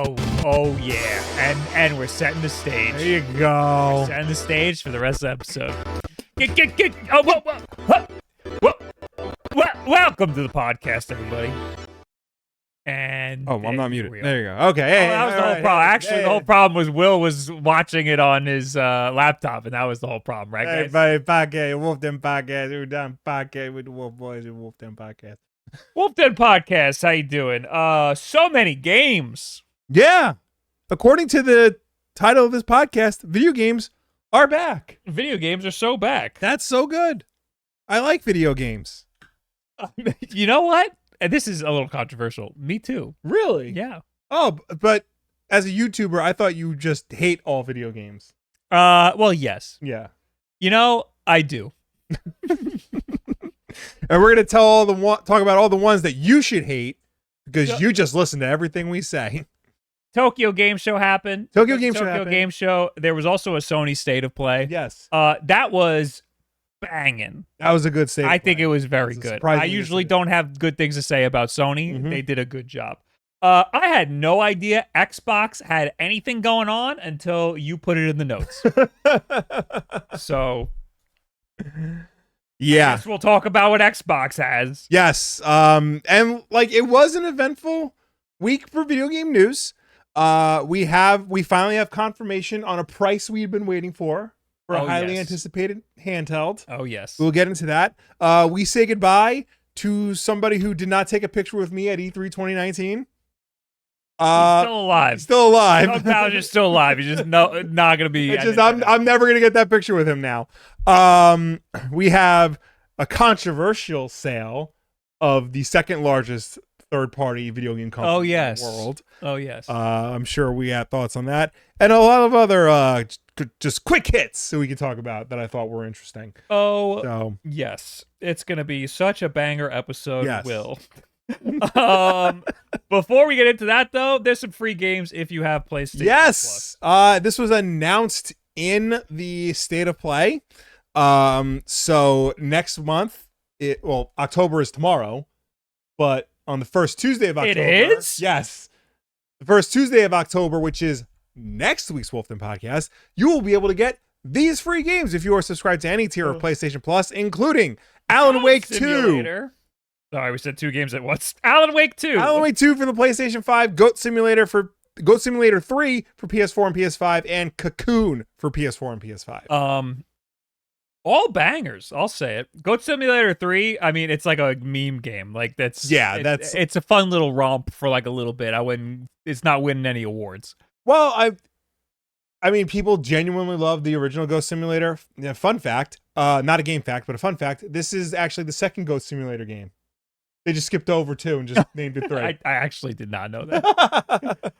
Oh yeah, and we're setting the stage. There you go. We're setting the stage for the rest of the episode. Get. Oh, whoa. Welcome to the podcast, everybody. And I'm not muted. Real. There you go. Okay. Hey, that was the whole problem. Actually, the whole problem was Will was watching it on his laptop, and that was the whole problem, right, guys? Hey, podcast, Wolf Den Podcast. We're done podcast with the Wolf Boys and Wolf Den Podcast. Wolf Den Podcast, how you doing? So many games. Yeah. According to the title of this podcast, video games are back. Video games are so back. That's so good. I like video games. You know what? And this is a little controversial. Me too. Really? Yeah. Oh, but as a YouTuber, I thought you just hate all video games. Well, yes. Yeah. You know, I do. And we're gonna talk about all the ones that you should hate because you just listen to everything we say. Tokyo Game Show happened. Tokyo Game Show. There was also a Sony State of Play. Yes. That was banging. That was a good state. I think it was very good. I usually don't have good things to say about Sony. Mm-hmm. They did a good job. I had no idea Xbox had anything going on until you put it in the notes. So, yeah, I guess we'll talk about what Xbox has. Yes. And like it was an eventful week for video game news. We finally have confirmation on a price we've been waiting for a highly anticipated handheld. Oh yes. We'll get into that. We say goodbye to somebody who did not take a picture with me at E3 2019. He's still alive. Still alive. Somehow just still alive. He's just not gonna be. It's just I'm never gonna get that picture with him now. We have a controversial sale of the second largest third-party video game company in the world. Oh yes. I'm sure we had thoughts on that, and a lot of other just quick hits that we can talk about that I thought were interesting. Yes, it's gonna be such a banger episode. Yes. Will. Before we get into that though, there's some free games if you have PlayStation. Yes. Plus. This was announced in the State of Play. So next month, October is tomorrow, but on the first Tuesday of October. It is? Yes. The first Tuesday of October, which is next week's WULFF Den Podcast, you will be able to get these free games if you are subscribed to any tier of PlayStation Plus, including Alan Wake 2. Sorry, we said two games at once. Alan Wake 2. Alan Wake 2 for the PlayStation 5, Goat Simulator 3 for PS4 and PS5, and Cocoon for PS4 and PS5. All bangers, I'll say it. Goat Simulator 3, I mean, it's like a meme game. Like it's a fun little romp for like a little bit. It's not winning any awards. Well, I mean, people genuinely love the original Ghost Simulator. Yeah, fun fact, not a game fact, but a fun fact. This is actually the second Ghost Simulator game. They just skipped over 2 and just named it 3. I actually did not know that.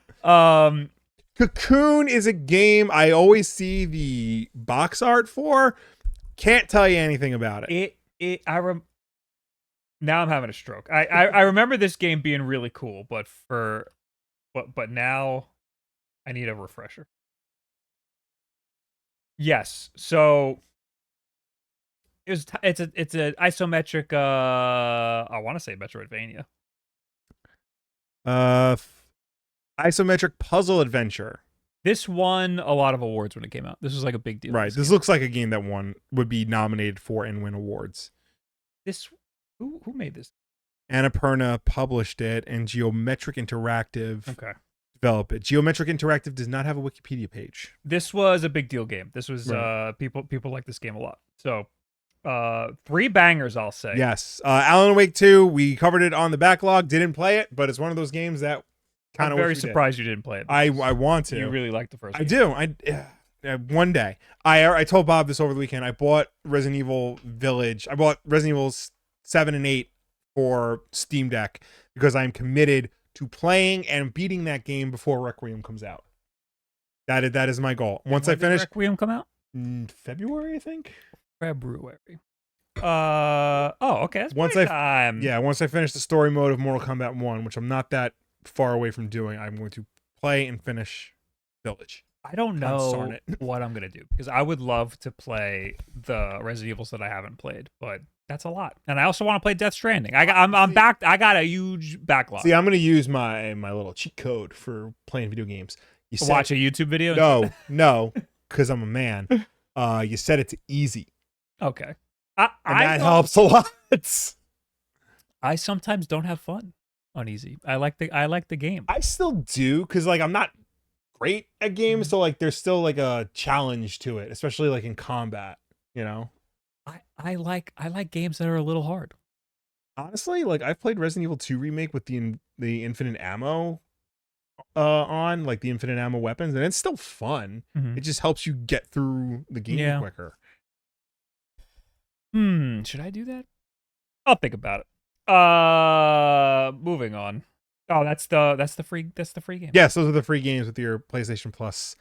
Cocoon is a game I always see the box art for. Can't tell you anything about it. Now I'm having a stroke. I remember this game being really cool, but now I need a refresher. Yes, so it's a isometric. I want to say Metroidvania. Isometric puzzle adventure. This won a lot of awards when it came out. This was like a big deal. Right. This looks like a game that would be nominated for and win awards. Who made this? Annapurna published it, and Geometric Interactive developed it. Geometric Interactive does not have a Wikipedia page. This was a big deal game. This was people like this game a lot. So 3 bangers, I'll say. Yes. Alan Wake 2, we covered it on the backlog. Didn't play it, but it's one of those games that I'm very surprised you didn't play it. I want to. You really like the first game. I do. One day. I told Bob this over the weekend. I bought Resident Evil Village. I bought Resident Evil 7 and 8 for Steam Deck because I'm committed to playing and beating that game before Requiem comes out. That is my goal. Once I finish. Did Requiem come out? February, I think. February. Okay. That's once time. Once I finish the story mode of Mortal Kombat 1, which I'm not that far away from doing, I'm going to play and finish Village. I don't know what I'm gonna do because I would love to play the Resident Evils that I haven't played, but that's a lot. And I also want to play Death Stranding. I'm back. I got a huge backlog. See, I'm gonna use my little cheat code for playing video games. Watch a YouTube video? No, because I'm a man. You set it to easy. Okay. That helps a lot. I sometimes don't have fun on easy. I like the game. I still do because like I'm not great at games, so like there's still like a challenge to it, especially like in combat, you know. I like games that are a little hard. Honestly, like I've played Resident Evil 2 remake with the infinite ammo on, like the infinite ammo weapons, and it's still fun. It just helps you get through the game quicker. Should I do that? I'll think about it. Moving on. Oh, that's the free game. Yes, those are the free games with your PlayStation Plus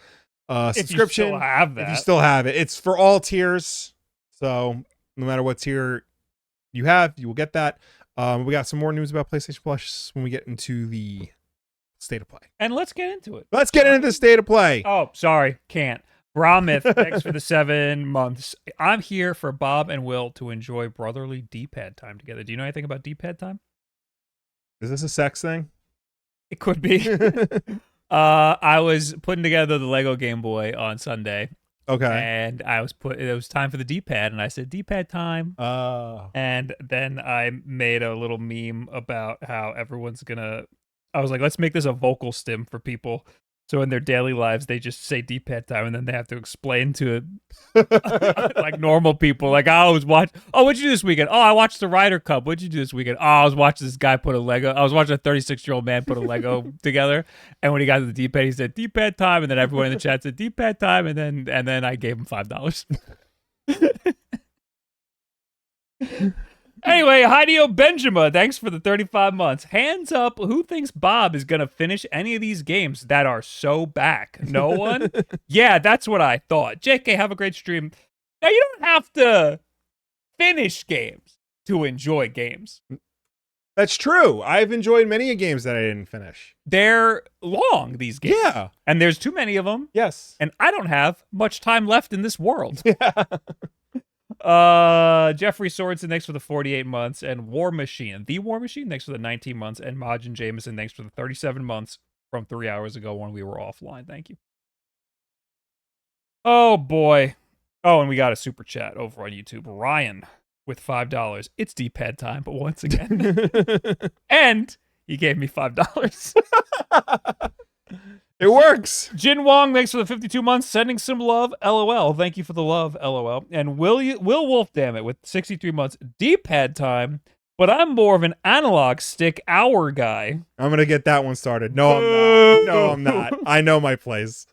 subscription. If you still have that. If you still have it. It's for all tiers. So no matter what tier you have, you will get that. We got some more news about PlayStation Plus when we get into the state of play. And let's get into it. Let's get into the state of play. Oh, sorry. Can't. Bromith, thanks for the 7 months. I'm here for Bob and Will to enjoy brotherly D-pad time together. Do you know anything about D-pad time? Is this a sex thing? It could be. I was putting together the Lego Game Boy on Sunday. Okay. And it was time for the D-pad, and I said D-pad time. And then I made a little meme about how everyone's I was like, let's make this a vocal stim for people. So in their daily lives, they just say D-pad time, and then they have to explain to like normal people, like, what'd you do this weekend? Oh, I watched the Ryder Cup. What'd you do this weekend? Oh, I was watching this guy put a Lego. I was watching a 36-year-old man put a Lego together, and when he got to the D-pad, he said D-pad time, and then everyone in the chat said D-pad time, and then I gave him $5. Anyway, Hideo Benjamin, thanks for the 35 months. Hands up, who thinks Bob is going to finish any of these games that are so back? No one? Yeah, that's what I thought. JK, have a great stream. Now, you don't have to finish games to enjoy games. That's true. I've enjoyed many games that I didn't finish. They're long, these games. Yeah. And there's too many of them. Yes. And I don't have much time left in this world. Yeah. Jeffrey Swordson, thanks for the 48 months, and War Machine, thanks for the 19 months, and Majin Jameson, thanks for the 37 months from 3 hours ago when we were offline. Thank you. Oh boy. Oh, and we got a super chat over on YouTube. Ryan with $5. It's D-pad time, but once again. And he gave me $5. It works. Jin Wong, thanks for the 52 months, sending some love, LOL. Thank you for the love, LOL. And Will Wolf, damn it, with 63 months, D-pad time, but I'm more of an analog stick hour guy. I'm going to get that one started. No, I'm not. I know my place.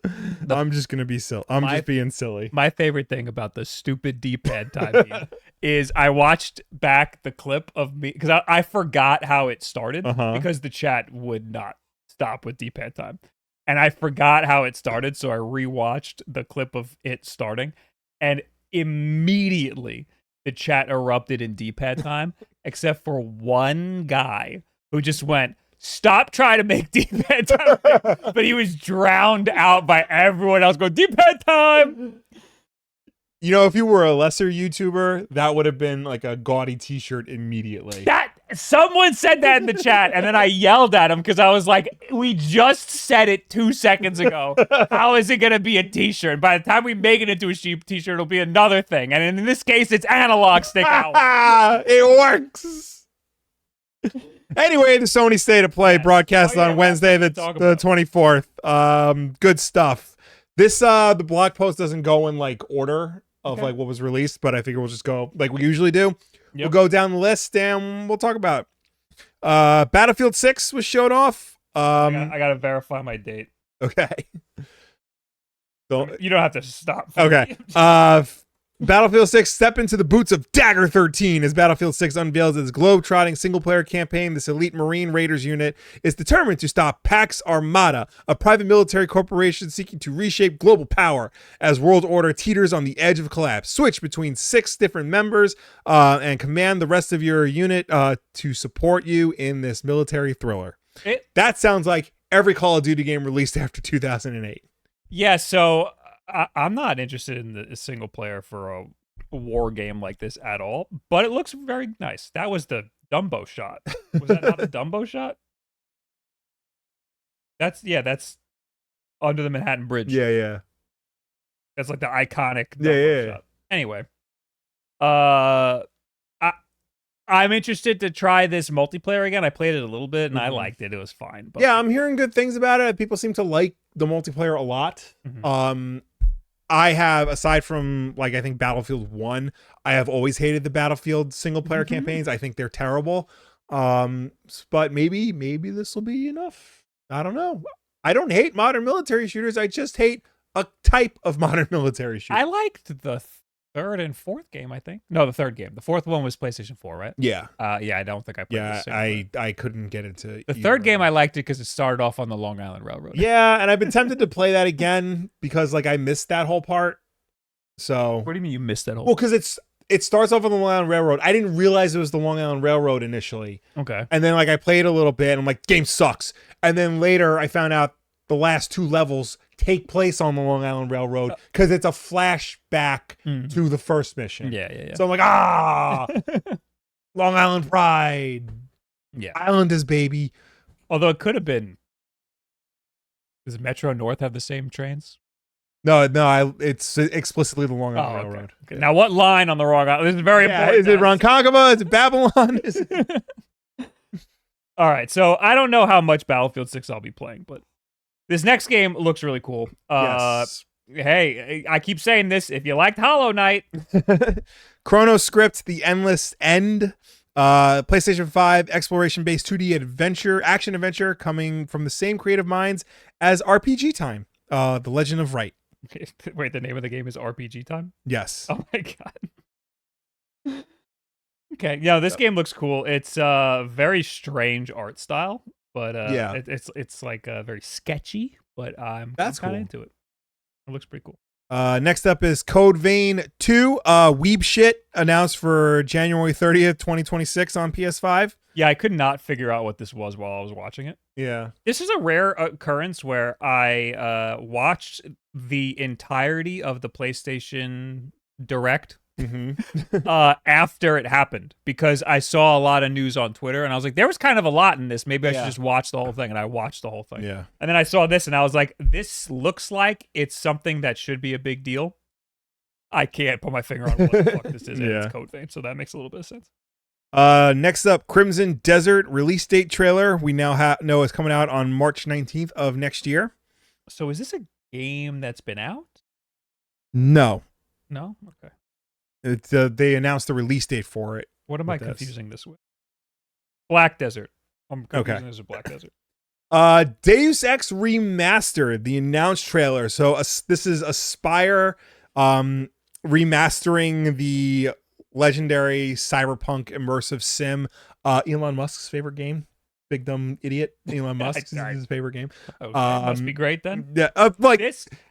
I'm just going to be silly. I'm just being silly. My favorite thing about the stupid D-pad time is I watched back the clip of me, because I forgot how it started, because the chat would not stop with D-pad time. And I forgot how it started, so I rewatched the clip of it starting, and immediately the chat erupted in D-pad time, except for one guy who just went, stop trying to make D-pad time, but he was drowned out by everyone else going, D-pad time! You know, if you were a lesser YouTuber, that would have been like a gaudy t-shirt immediately. Someone said that in the chat, and then I yelled at him because I was like, we just said it 2 seconds ago. How is it going to be a t-shirt? By the time we make it into a sheep t-shirt, it'll be another thing. And in this case, it's analog stick out. It works. Anyway, the Sony State of Play broadcast on Wednesday, the 24th. Good stuff. This, the blog post doesn't go in like order of like what was released, but I figure we'll just go like we usually do. We'll go down the list and we'll talk about it. Battlefield 6 was showed off. I gotta verify my date. Okay. You don't have to stop. Okay. Battlefield 6 step into the boots of Dagger 13 as Battlefield 6 unveils its globe-trotting single-player campaign. This elite Marine Raiders unit is determined to stop Pax Armada, a private military corporation seeking to reshape global power as world order teeters on the edge of collapse. Switch between 6 different members and command the rest of your unit to support you in this military thriller. That sounds like every Call of Duty game released after 2008. Yeah, so I'm not interested in the single player for a war game like this at all, but it looks very nice. That was the Dumbo shot. Was that not the Dumbo shot? That's under the Manhattan Bridge. Yeah. That's like the iconic Dumbo Yeah. shot. Anyway, uh, I'm interested to try this multiplayer again. I played it a little bit and I liked it. It was fine. But Yeah, I'm hearing good things about it. People seem to like the multiplayer a lot. I have, aside from like I think Battlefield 1, I have always hated the Battlefield single player campaigns. I think they're terrible. But maybe this will be enough. I don't know. I don't hate modern military shooters. I just hate a type of modern military shooter. I liked the third and fourth game, I think. No, the third game. The fourth one was PlayStation 4, right? Yeah. Yeah, I don't think I played this. I couldn't get into the third game. I liked it because it started off on the Long Island Railroad. Yeah, and I've been tempted to play that again because like I missed that whole part. So what do you mean you missed that whole? Well, because it starts off on the Long Island Railroad. I didn't realize it was the Long Island Railroad initially. Okay. And then like I played a little bit and I'm like, game sucks. And then later I found out the last 2 levels take place on the Long Island Railroad because it's a flashback to the first mission. Yeah. So I'm like, Long Island Pride. Yeah. Islanders, baby. Although it could have been. Does Metro North have the same trains? No, it's explicitly the Long Island Railroad. Okay. Now, what line on the Long Island? This is very important. Is it Ronkonkoma? Is it Babylon? Is it... All right, so I don't know how much Battlefield 6 I'll be playing, but this next game looks really cool. Yes. Hey, I keep saying this. If you liked Hollow Knight, Chronoscript: The Endless End, PlayStation 5 exploration-based 2D action adventure coming from the same creative minds as RPG Time, The Legend of Wright. Wait, the name of the game is RPG Time? Yes. Oh my god. Okay, yeah, this game looks cool. It's very strange art style, but it's like very sketchy, but I'm kind of into it. It looks pretty cool. Next up is Code Vein 2, Weeb Shit, announced for January 30th, 2026 on PS5. Yeah, I could not figure out what this was while I was watching it. Yeah. This is a rare occurrence where I watched the entirety of the PlayStation Direct after it happened, because I saw a lot of news on Twitter and I was like, there was kind of a lot in this. Maybe I should just watch the whole thing. And I watched the whole thing. Yeah. And then I saw this and I was like, this looks like it's something that should be a big deal. I can't put my finger on what the fuck this is. It's Code Vein, so that makes a little bit of sense. Next up, Crimson Desert release date trailer. We now know it's coming out on March 19th of next year. So is this a game that's been out? No. Okay. They announced the release date for it. What am I confusing this with? Black Desert. I'm confusing this with Black Desert. Deus Ex Remastered, the announced trailer. So this is Aspire remastering the legendary cyberpunk immersive sim. Elon Musk's favorite game. Big dumb idiot. Elon Musk is his favorite game. Okay, must be great then. Yeah,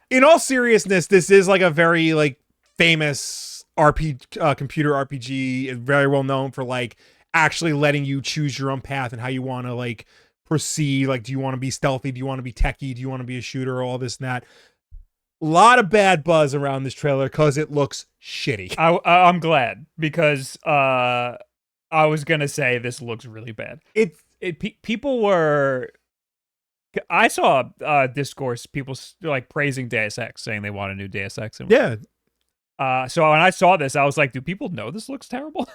in all seriousness, this is like a very like famous computer RPG, very well known for like actually letting you choose your own path and how you want to like proceed. Like, do you want to be stealthy? Do you want to be techie? Do you want to be a shooter? All this and that. A lot of bad buzz around this trailer because it looks shitty. I'm glad, because I was gonna say this looks really bad. People were. I saw discourse, people like praising Deus Ex, saying they want a new Deus Ex. Yeah. So when I saw this, I was like, do people know this looks terrible?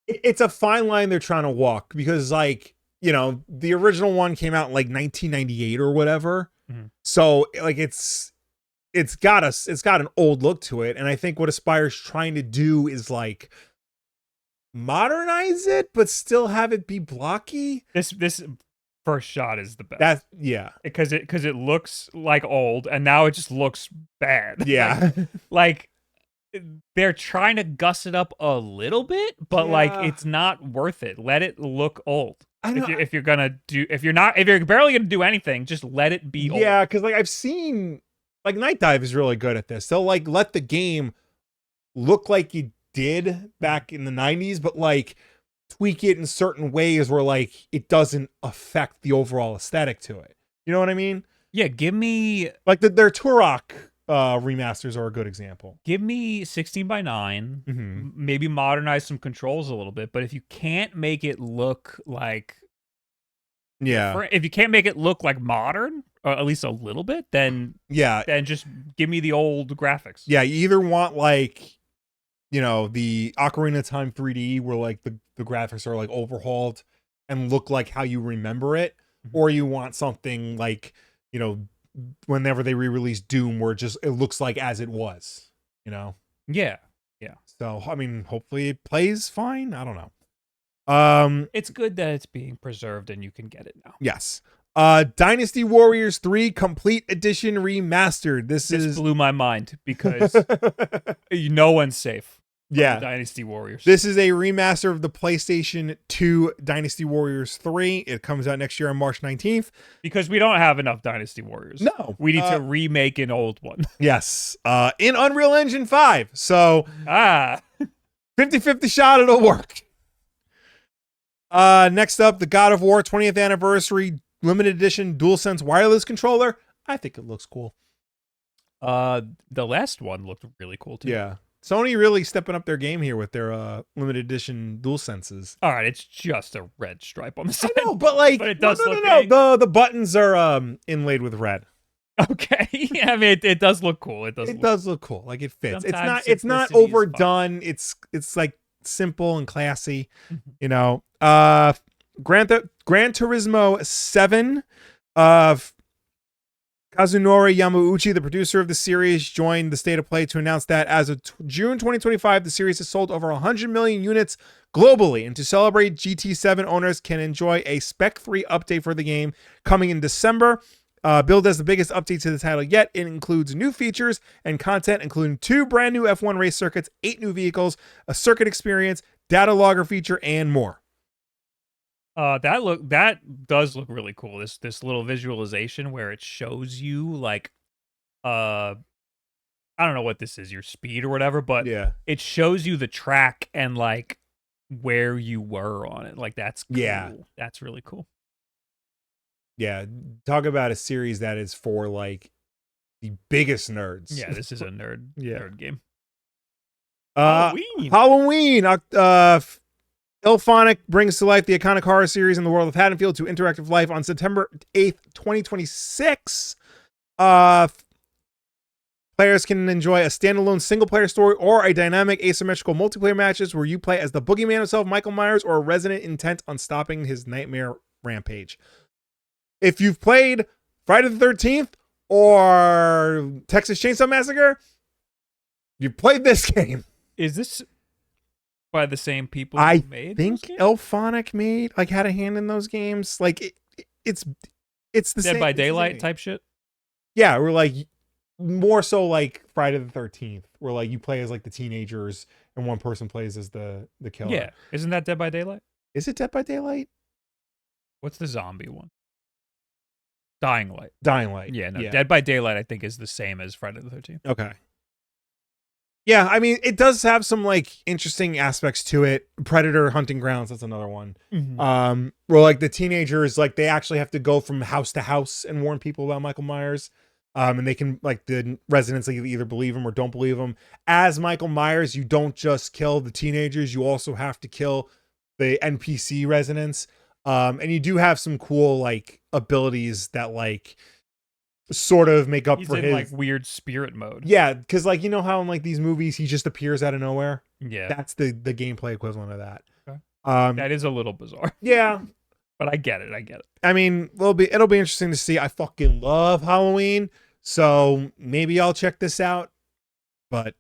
It's a fine line they're trying to walk, because like, you know, the original one came out in like 1998 or whatever. So like it's got an old look to it. And I think what Aspire's trying to do is like modernize it, but still have it be blocky. This first shot is the best. Because it looks like old, and now it just looks bad. Yeah. like they're trying to guss it up a little bit, but like it's not worth it. Let it look old. If you're barely gonna do anything, just let it be old. Yeah, because like I've seen like Night Dive is really good at this. They'll like let the game look like it did back in the 90s, but like tweak it in certain ways where like it doesn't affect the overall aesthetic to it. You know what I mean? Yeah, give me Like their Turok remasters are a good example. Give me 16:9. Mm-hmm. Maybe modernize some controls a little bit, but if you can't make it look like if you can't make it look like modern, or at least a little bit, then just give me the old graphics. Yeah, you either want like, the Ocarina of Time 3D where like the graphics are like overhauled and look like how you remember it, or you want something like, whenever they re-release Doom where it looks like as it was, Yeah. So, I mean, hopefully it plays fine. I don't know. It's good that it's being preserved and you can get it now. Yes. Dynasty Warriors 3 Complete Edition Remastered. This blew my mind because no one's safe. Yeah. Dynasty Warriors. This is a remaster of the PlayStation 2 Dynasty Warriors 3. It comes out next year on March 19th. Because we don't have enough Dynasty Warriors. No. We need to remake an old one. Yes. In Unreal Engine 5. So 50-50 shot it'll work. Next up, the God of War 20th Anniversary Limited Edition DualSense Wireless Controller. I think it looks cool. The last one looked really cool too. Yeah. Sony really stepping up their game here with their limited edition DualSenses. All right, it's just a red stripe on the side. I know, but like, but it does look no. The buttons are inlaid with red. Okay, I mean it does look cool. It does look cool. Like it fits. Sometimes It's not overdone. It's like simple and classy. Gran Turismo 7. Kazunori Yamauchi, the producer of the series, joined the State of Play to announce that as of June 2025, the series has sold over 100 million units globally. And to celebrate, GT7 owners can enjoy a spec-free update for the game coming in December. Billed as the biggest update to the title yet, it includes new features and content, including 2 brand new F1 race circuits, 8 new vehicles, a circuit experience, data logger feature, and more. That does look really cool. This little visualization where it shows you like I don't know what this is, your speed or whatever, but yeah, it shows you the track and like where you were on it. Like that's cool. Yeah. That's really cool. Yeah, talk about a series that is for like the biggest nerds. Yeah, this is a nerd game. Halloween. IllFonic brings to life the iconic horror series in the world of Haddonfield to interactive life on September 8th, 2026. Players can enjoy a standalone single-player story or a dynamic asymmetrical multiplayer matches where you play as the boogeyman himself, Michael Myers, or a resident intent on stopping his nightmare rampage. If you've played Friday the 13th or Texas Chainsaw Massacre, you've played this game. Is this by the same people I who made think IllFonic had a hand in those games. Like it's the same. Dead by Daylight type shit. Yeah, we're like more so like Friday the 13th, where like you play as like the teenagers and one person plays as the killer. Yeah, isn't that Dead by Daylight? Is it Dead by Daylight? What's the zombie one? Dying Light. Yeah, no. Yeah. Dead by Daylight I think is the same as Friday the 13th. Okay. Yeah, I mean, it does have some like interesting aspects to it. Predator Hunting Grounds, that's another one. Mm-hmm. Where like the teenagers, like they actually have to go from house to house and warn people about Michael Myers. And they can, like, the residents either believe him or don't believe him. As Michael Myers, you don't just kill the teenagers, you also have to kill the NPC residents. And you do have some cool like abilities that like sort of make up for his like weird spirit mode. Yeah, because like, you know how in like these movies he just appears out of nowhere? Yeah, that's the gameplay equivalent of that. Okay. That is a little bizarre. Yeah, but I get it. I mean, it'll be interesting to see. I fucking love Halloween, so maybe I'll check this out, but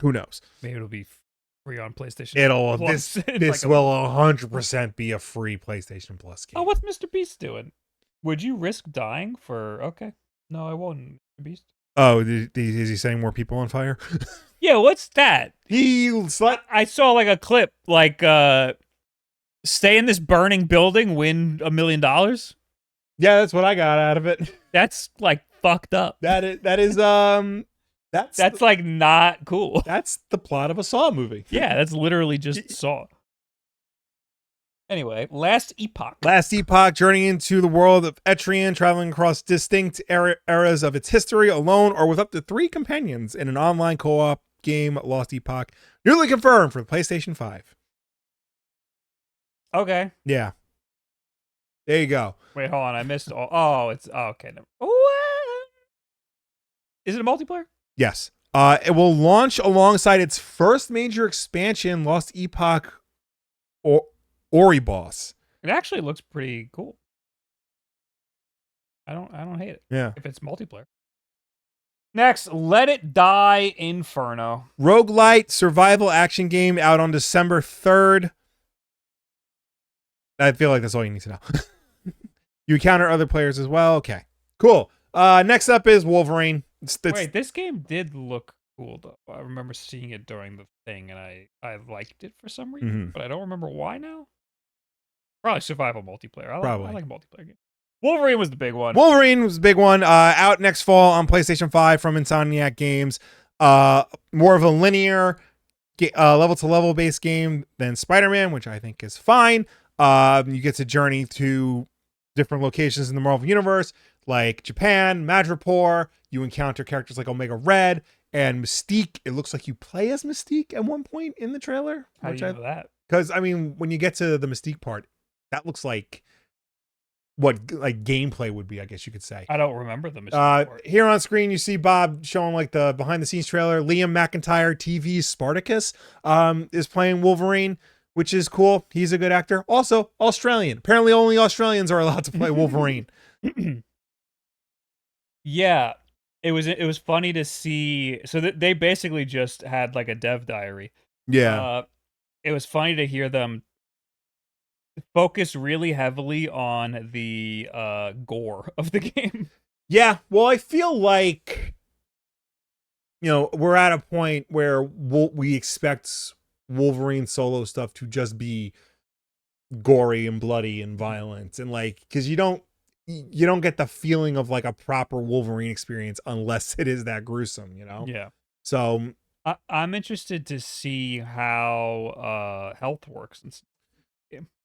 who knows? Maybe it'll be free on PlayStation. This will 100% be a free PlayStation Plus game. Oh, what's Mr. Beast doing? Would you risk dying for? Okay, no, I won't. Mr. Beast. Oh, is he setting more people on fire? Yeah, what's that? I saw like a clip, like stay in this burning building, win $1 million. Yeah, that's what I got out of it. That's like fucked up. That's like not cool. That's the plot of a Saw movie. Yeah, that's literally just Saw. Anyway, Last Epoch. Last Epoch, journeying into the world of Etrian, traveling across distinct eras of its history, alone or with up to 3 companions in an online co-op game. Lost Epoch, newly confirmed for the PlayStation 5. Okay. Yeah. There you go. Wait, hold on. I missed all. Oh, it's okay. What? Is it a multiplayer? Yes. It will launch alongside its first major expansion, Lost Epoch Ori Boss. It actually looks pretty cool. I don't hate it. Yeah. If it's multiplayer. Next, Let It Die Inferno. Roguelite survival action game out on December 3rd. I feel like that's all you need to know. You encounter other players as well. Okay, cool. Next up is Wolverine. Wait, this game did look cool, though. I remember seeing it during the thing, and I liked it for some reason, but I don't remember why now. Probably survival multiplayer. I like multiplayer games. Wolverine was the big one. Wolverine was the big one. Out next fall on PlayStation 5 from Insomniac Games. More of a linear level-to-level based game than Spider-Man, which I think is fine. You get to journey to different locations in the Marvel Universe, like Japan, Madripoor. You encounter characters like Omega Red and Mystique. It looks like you play as Mystique at one point in the trailer. How do you know that? Because, I mean, when you get to the Mystique part, that looks like what like gameplay would be, I guess you could say. I don't remember the Mystique part. Here on screen, you see Bob showing like the behind-the-scenes trailer. Liam McIntyre, TV's Spartacus, is playing Wolverine, which is cool. He's a good actor. Also, Australian. Apparently only Australians are allowed to play Wolverine. Yeah, it was funny to see. So they basically just had like a dev diary. Yeah. It was funny to hear them focus really heavily on the gore of the game. Yeah, well, I feel like, you know, we're at a point where we expect Wolverine solo stuff to just be gory and bloody and violent, and like, because you don't get the feeling of like a proper Wolverine experience unless it is that gruesome, you know? Yeah. So I'm interested to see how health works and stuff.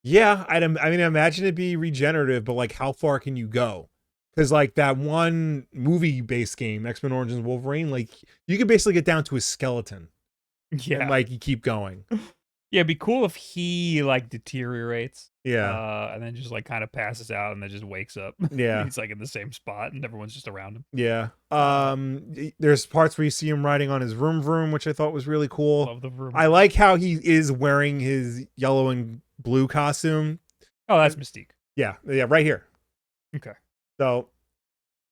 Yeah, I mean, imagine it be regenerative, but like, how far can you go? Because like that one movie-based game, X-Men Origins Wolverine, like you could basically get down to a skeleton. Yeah, and like you keep going. Yeah, it'd be cool if he like deteriorates. Yeah, and then just like kind of passes out and then just wakes up. Yeah, he's like in the same spot and everyone's just around him. Yeah. There's parts where you see him riding on his vroom, which I thought was really cool. Love the vroom. I like how he is wearing his yellow and blue costume. Oh, that's Mystique. Yeah, right here. Okay. So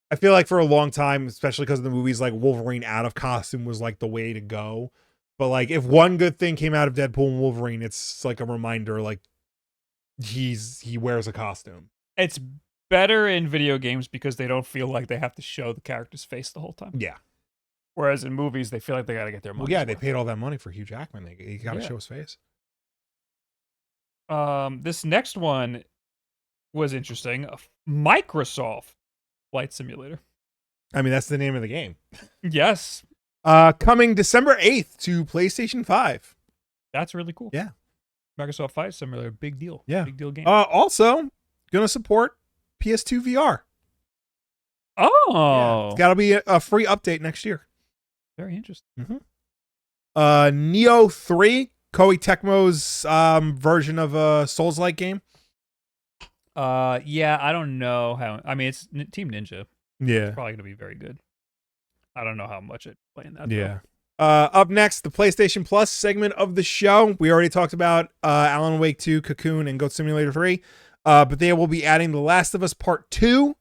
I feel like for a long time, especially because of the movies, like Wolverine out of costume was like the way to go. But like, if one good thing came out of Deadpool and Wolverine, it's like a reminder, like he wears a costume. It's better in video games because they don't feel like they have to show the character's face the whole time. Yeah. Whereas in movies, they feel like they got to get their money. Well, yeah, they paid all that money for Hugh Jackman. He got to show his face. This next one was interesting. Microsoft Flight Simulator. I mean, that's the name of the game. Yes. Coming December 8th to PlayStation 5. That's really cool. Yeah. Microsoft Flight Simulator, big deal. Yeah. Big deal game. Also, gonna support PS2 VR. Oh. Yeah. It's gotta be a free update next year. Very interesting. Mm-hmm. Neo 3, Koei Tecmo's version of a Souls-like game. Yeah, I don't know how. I mean, it's Team Ninja. Yeah. It's probably gonna be very good. I don't know how much it playing that. Yeah. Up next, the PlayStation Plus segment of the show. We already talked about Alan Wake 2, Cocoon, and Goat Simulator 3. But they will be adding The Last of Us Part 2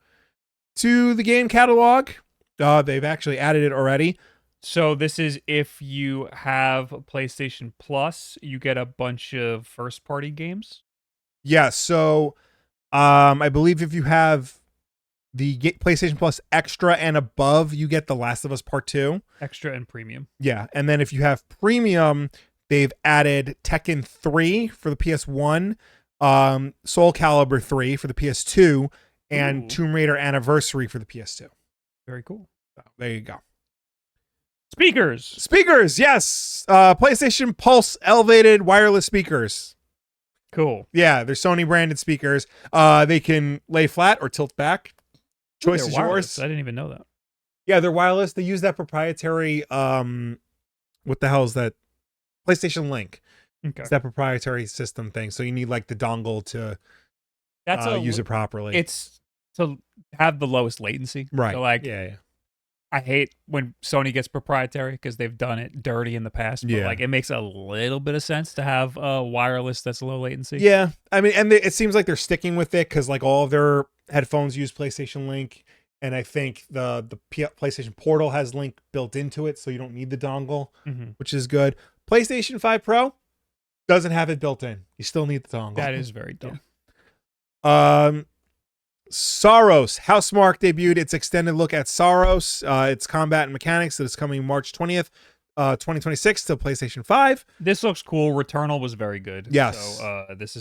to the game catalog. They've actually added it already. So this is if you have PlayStation Plus, you get a bunch of first-party games? Yeah, so I believe if you have the PlayStation Plus Extra and above, you get The Last of Us Part 2. Extra and Premium. Yeah, and then if you have Premium, they've added Tekken 3 for the PS1, Soul Calibur 3 for the PS2, and Tomb Raider Anniversary for the PS2. Very cool. So, there you go. Speakers, yes. PlayStation Pulse elevated wireless speakers. Cool. Yeah, they're Sony branded speakers. They can lay flat or tilt back. Choice is yours. I didn't even know that. Yeah, they're wireless. They use that proprietary what the hell is that? PlayStation Link. Okay. It's that proprietary system thing. So you need like the dongle to use it properly. It's to have the lowest latency. Right. So like, yeah. I hate when Sony gets proprietary because they've done it dirty in the past. But like, it makes a little bit of sense to have wireless that's low latency. Yeah, I mean, and it seems like they're sticking with it because like all of their headphones use PlayStation Link, and I think the PlayStation Portal has Link built into it, so you don't need the dongle, which is good. PlayStation 5 Pro doesn't have it built in. You still need the dongle. That is very dumb. Saros Housemarque debuted its extended look at Saros, its combat and mechanics that is coming March 20th, 2026 to PlayStation 5. This looks cool. Returnal was very good. Yes. So this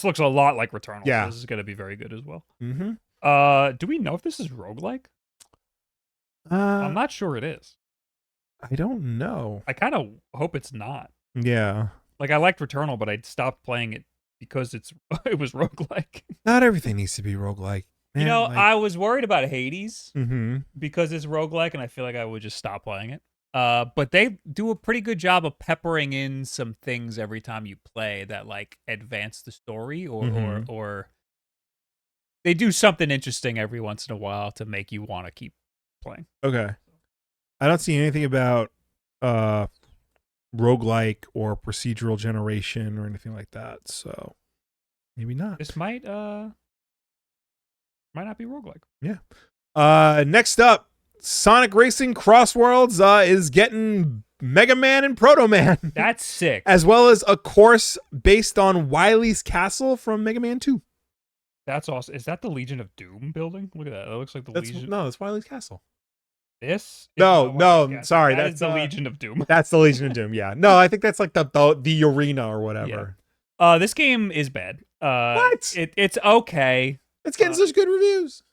looks a lot like Returnal. Yeah. So this is going to be very good as well. Mm-hmm. Do we know if this is roguelike? I'm not sure it is. I don't know. I kind of hope it's not. Yeah. Like I liked Returnal, but I stopped playing it because it was roguelike. Not everything needs to be roguelike. Man, I was worried about Hades mm-hmm. because it's roguelike, and I feel like I would just stop playing it. But they do a pretty good job of peppering in some things every time you play that like advance the story or they do something interesting every once in a while to make you want to keep playing. Okay. I don't see anything about roguelike or procedural generation or anything like that, so maybe not. This might not be roguelike. Yeah. Next up, Sonic Racing Cross Worlds is getting Mega Man and Proto Man. That's sick. As well as a course based on Wily's Castle from Mega Man 2. That's awesome. Is that the Legion of Doom building? Look at that. That looks like the Legion. No, that's Wily's Castle. This? No, sorry. That's the Legion of Doom. That's the Legion of Doom, yeah. No, I think that's like the arena or whatever. Yeah. This game is bad. What? It's okay. It's getting such good reviews.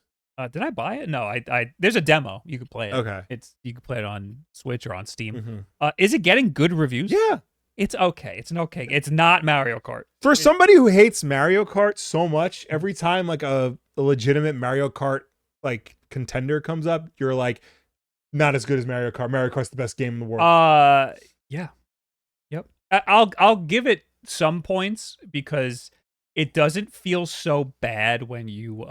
Did I buy it? No, I there's a demo. You could play it. Okay. You could play it on Switch or on Steam. Mm-hmm. Is it getting good reviews? Yeah. It's okay. It's not Mario Kart. For somebody who hates Mario Kart so much, every time like a legitimate Mario Kart like contender comes up, you're like, not as good as Mario Kart. Mario Kart's the best game in the world. Yeah. Yep. I'll give it some points because it doesn't feel so bad when you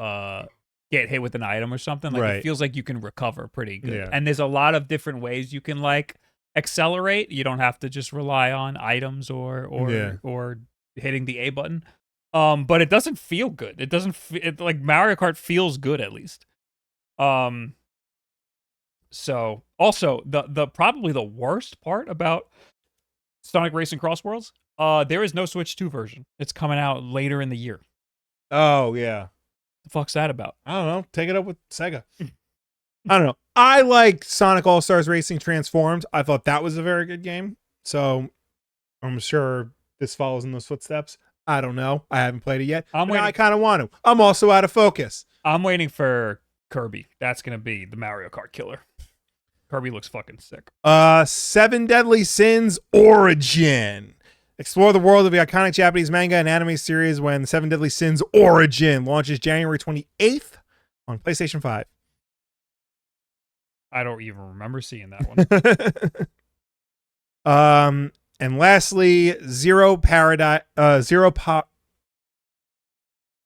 get hit with an item or something. Like it feels like you can recover pretty good. Yeah. And there's a lot of different ways you can like accelerate. You don't have to just rely on items or hitting the A button. But it doesn't feel good. It doesn't like Mario Kart feels good at least. So also the probably the worst part about Sonic Racing Cross Worlds, there is no Switch 2 version. It's coming out later in the year. Oh yeah. The fuck's that about? I don't know. Take it up with Sega. I don't know. I like Sonic All-Stars Racing Transformed. I thought that was a very good game. So I'm sure this follows in those footsteps. I don't know. I haven't played it yet. I kind of want to. I'm also out of focus. I'm waiting for Kirby. That's going to be the Mario Kart killer. Kirby looks fucking sick. 7 Deadly Sins Origin. Explore the world of the iconic Japanese manga and anime series when 7 Deadly Sins Origin launches January 28th on PlayStation 5. I don't even remember seeing that one. And lastly,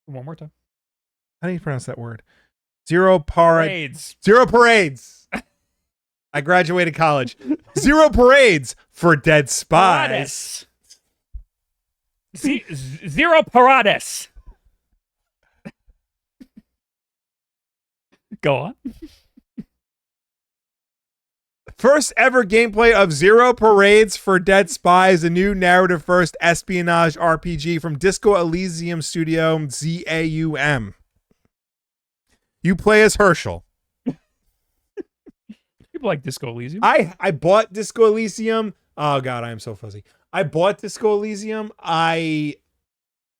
One more time. How do you pronounce that word? Zero Parades. I graduated college. Zero Parades for Dead Spies. Zero Parades. Go on. First ever gameplay of Zero Parades for Dead Spies, a new narrative first espionage RPG from Disco Elysium studio ZAUM. You play as Herschel. People like Disco Elysium. I bought Disco Elysium. Oh god, I am so fuzzy. I bought Disco Elysium. I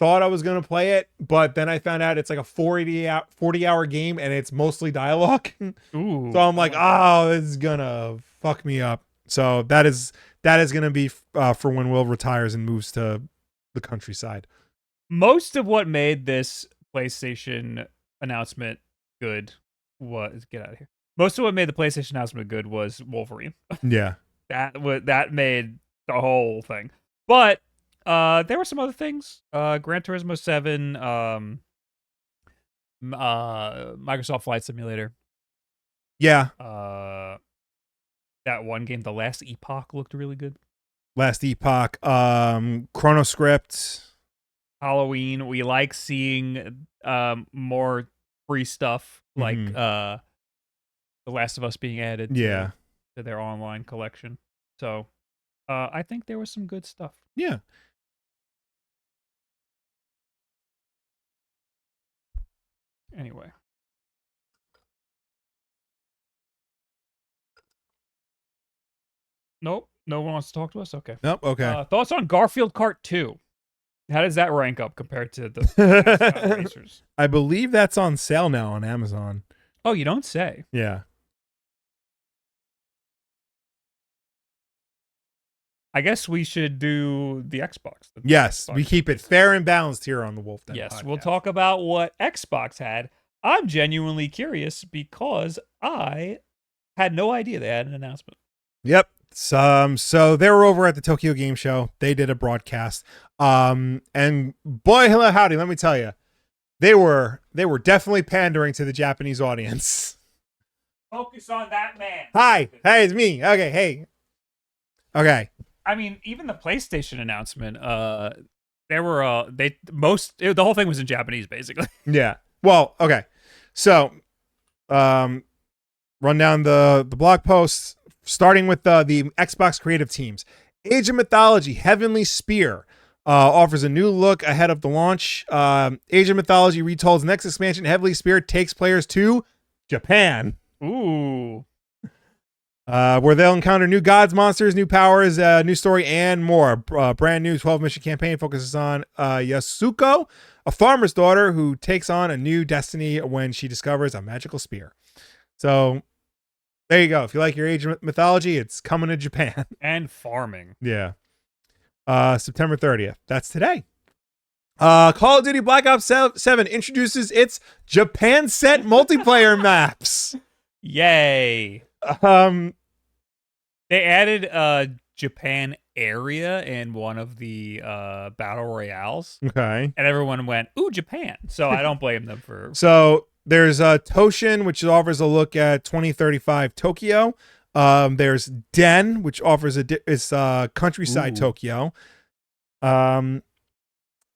thought I was going to play it, but then I found out it's like a 40-hour game and it's mostly dialogue. Ooh. So I'm like, oh, this is going to fuck me up. So that is going to be for when Will retires and moves to the countryside. most of what made this PlayStation announcement good was get out of here. Most of what made the PlayStation announcement good was Wolverine. Yeah. that made the whole thing. But there were some other things. Gran Turismo 7, Microsoft Flight Simulator. Yeah. That one game, The Last Epoch, looked really good. Last Epoch, Chronoscript. Halloween. We like seeing more free stuff like The Last of Us being added to their online collection. So I think there was some good stuff. Yeah. Anyway. Nope. No one wants to talk to us? Okay. Nope. Okay. Thoughts on Garfield Kart 2? How does that rank up compared to the Racers? I believe that's on sale now on Amazon. Oh, you don't say. Yeah. I guess we should do the Xbox. Yes, we keep it fair and balanced here on the WULFF Den Yes, podcast. we'll talk about what Xbox had. I'm genuinely curious because I had no idea they had an announcement. Yep. So they were over at the Tokyo Game Show. They did a broadcast. And boy, howdy, let me tell you, they were definitely pandering to the Japanese audience. Focus on that man. Hi, hey, it's me. Okay, hey. Okay. I mean, even the PlayStation announcement, there were the whole thing was in Japanese, basically. Yeah. Well, okay. So, run down the blog posts, starting with the Xbox creative teams. Age of Mythology: Heavenly Spear offers a new look ahead of the launch. Age of Mythology Retold's next expansion, Heavenly Spear, takes players to Japan. Ooh. Where they'll encounter new gods, monsters, new powers, new story, and more. Brand new 12-mission campaign focuses on Yasuko, a farmer's daughter who takes on a new destiny when she discovers a magical spear. So, there you go. If you like your Age of Mythology, it's coming to Japan. And farming. Yeah. September 30th. That's today. Call of Duty Black Ops 7 introduces its Japan set multiplayer maps. Yay. They added Japan area in one of the battle royales. Okay. And everyone went, ooh, Japan. So I don't blame them for... So there's Toshin, which offers a look at 2035 Tokyo. There's Den, which offers countryside Tokyo. And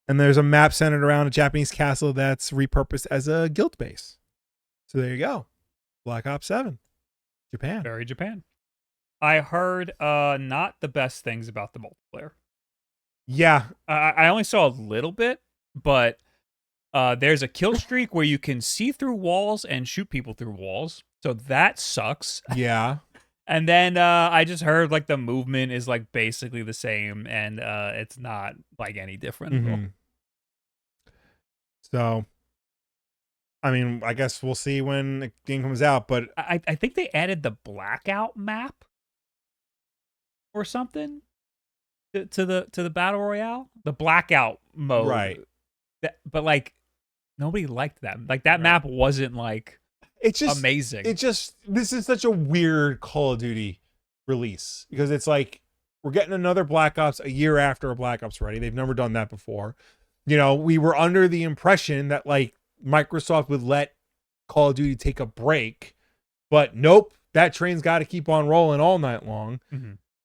there's a map centered around a Japanese castle that's repurposed as a guild base. So there you go. Black Ops 7. Japan. Very Japan. I heard not the best things about the multiplayer. Yeah. I only saw a little bit, but there's a kill streak where you can see through walls and shoot people through walls. So that sucks. Yeah. And then I just heard like the movement is like basically the same, and it's not like any different at all. So, I mean, I guess we'll see when the game comes out, but I think they added the blackout map or something to the battle royale, the blackout mode, right? But like nobody liked that. Like that map wasn't like it's just amazing. This is such a weird Call of Duty release because it's like we're getting another Black Ops a year after a Black Ops ready. They've never done that before. You know, we were under the impression that like Microsoft would let Call of Duty take a break, but nope, that train's got to keep on rolling all night long.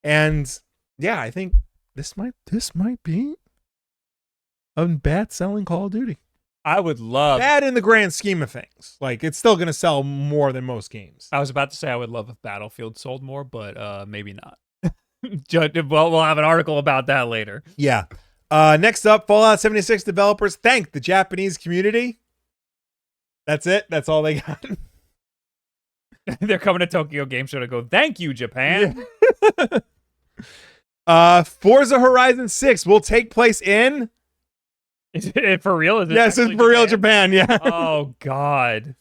And yeah, I think this might be a bad selling Call of Duty. I would love bad in the grand scheme of things. Like it's still going to sell more than most games. I was about to say I would love if Battlefield sold more, but maybe not. Well, we'll have an article about that later. Yeah. Next up, Fallout 76 developers thank the Japanese community. That's it. That's all they got. They're coming to Tokyo Game Show to go, thank you, Japan. Yeah. Forza Horizon 6 will take place in... Is it for real? Yes, it's for real Japan, yeah. Oh, God.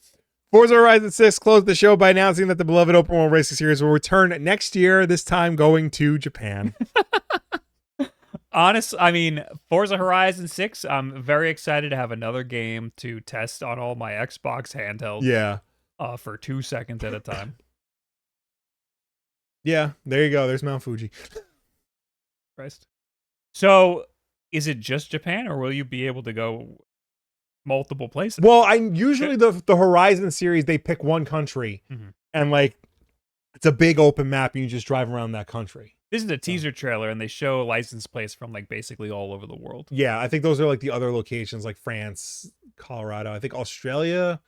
Forza Horizon 6 closed the show by announcing that the beloved open world racing series will return next year, this time going to Japan. honest, I mean, Forza Horizon 6, I'm very excited to have another game to test on all my Xbox handhelds. Yeah. For 2 seconds at a time. Yeah, there you go. There's Mount Fuji. Christ. So, is it just Japan, or will you be able to go multiple places? Well, I usually the Horizon series, they pick one country, and like it's a big open map, and you just drive around that country. This is a teaser trailer, and they show license plates from like basically all over the world. Yeah, I think those are like the other locations, like France, Colorado. I think Australia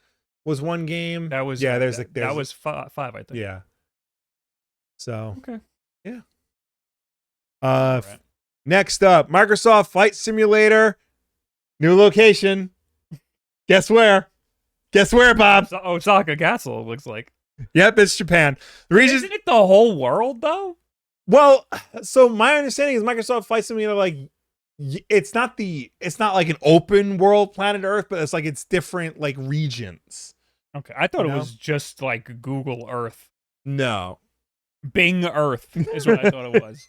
was one game. That was that was five, I think. Yeah. So okay. Yeah. Next up, Microsoft Flight Simulator, new location. Guess where? Guess where, Bob? Osaka Castle. It looks like. Yep, it's Japan. The reason isn't it the whole world though? Well, so my understanding is Microsoft Flight Simulator, like it's not like an open world planet Earth, but it's like it's different like regions. Okay, I thought it was just like Google Earth. No. Bing Earth is what I thought it was.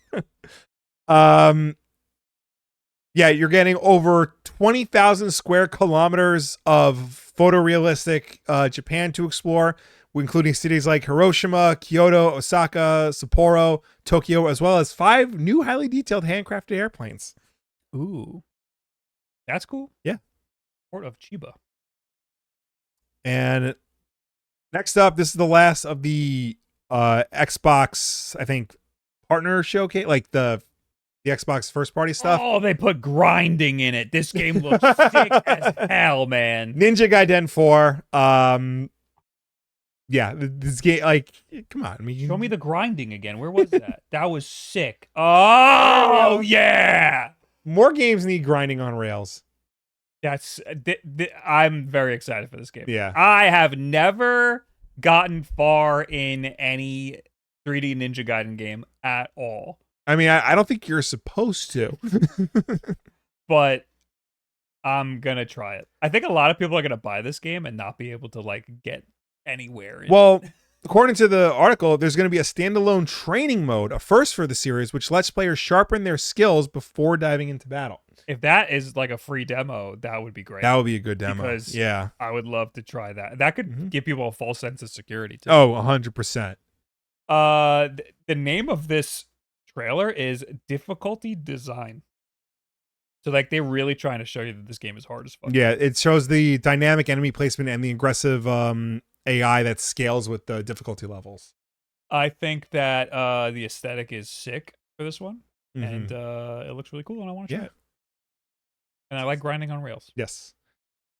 Yeah, you're getting over 20,000 square kilometers of photorealistic Japan to explore, including cities like Hiroshima, Kyoto, Osaka, Sapporo, Tokyo, as well as 5 new highly detailed handcrafted airplanes. Ooh. That's cool. Yeah. Port of Chiba. And next up, this is the last of the Xbox, I think, partner showcase, like the Xbox first party stuff. Oh, they put grinding in it. This game looks sick as hell, man. Ninja Gaiden 4. Yeah, this game, like, come on. I mean, show me the grinding again. Where was that? That was sick. Oh, yeah. More games need grinding on rails. That's I'm very excited for this game. Yeah. I have never gotten far in any 3D Ninja Gaiden game at all. I mean, I don't think you're supposed to. But I'm going to try it. I think a lot of people are going to buy this game and not be able to like get anywhere. Well, according to the article, there's going to be a standalone training mode, a first for the series, which lets players sharpen their skills before diving into battle. If that is like a free demo, that would be great. That would be a good demo. Because yeah, I would love to try that. That could give people a false sense of security too. Oh, 100%. The name of this trailer is Difficulty Design. So like they're really trying to show you that this game is hard as fuck. Yeah, it shows the dynamic enemy placement and the aggressive AI that scales with the difficulty levels. I think that the aesthetic is sick for this one, and it looks really cool, and I want to try it. And I like grinding on rails. Yes.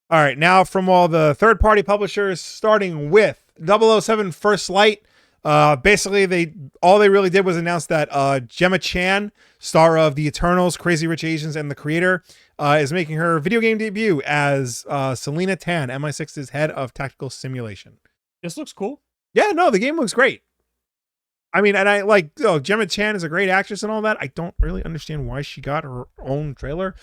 All right, now from all the third-party publishers, starting with 007 First Light. Basically, they really did was announce that Gemma Chan, star of The Eternals, Crazy Rich Asians, and The Creator, is making her video game debut as Selena Tan, MI6's head of tactical simulation. This looks cool. Yeah, no, the game looks great. I mean, and I like, Gemma Chan is a great actress and all that. I don't really understand why she got her own trailer.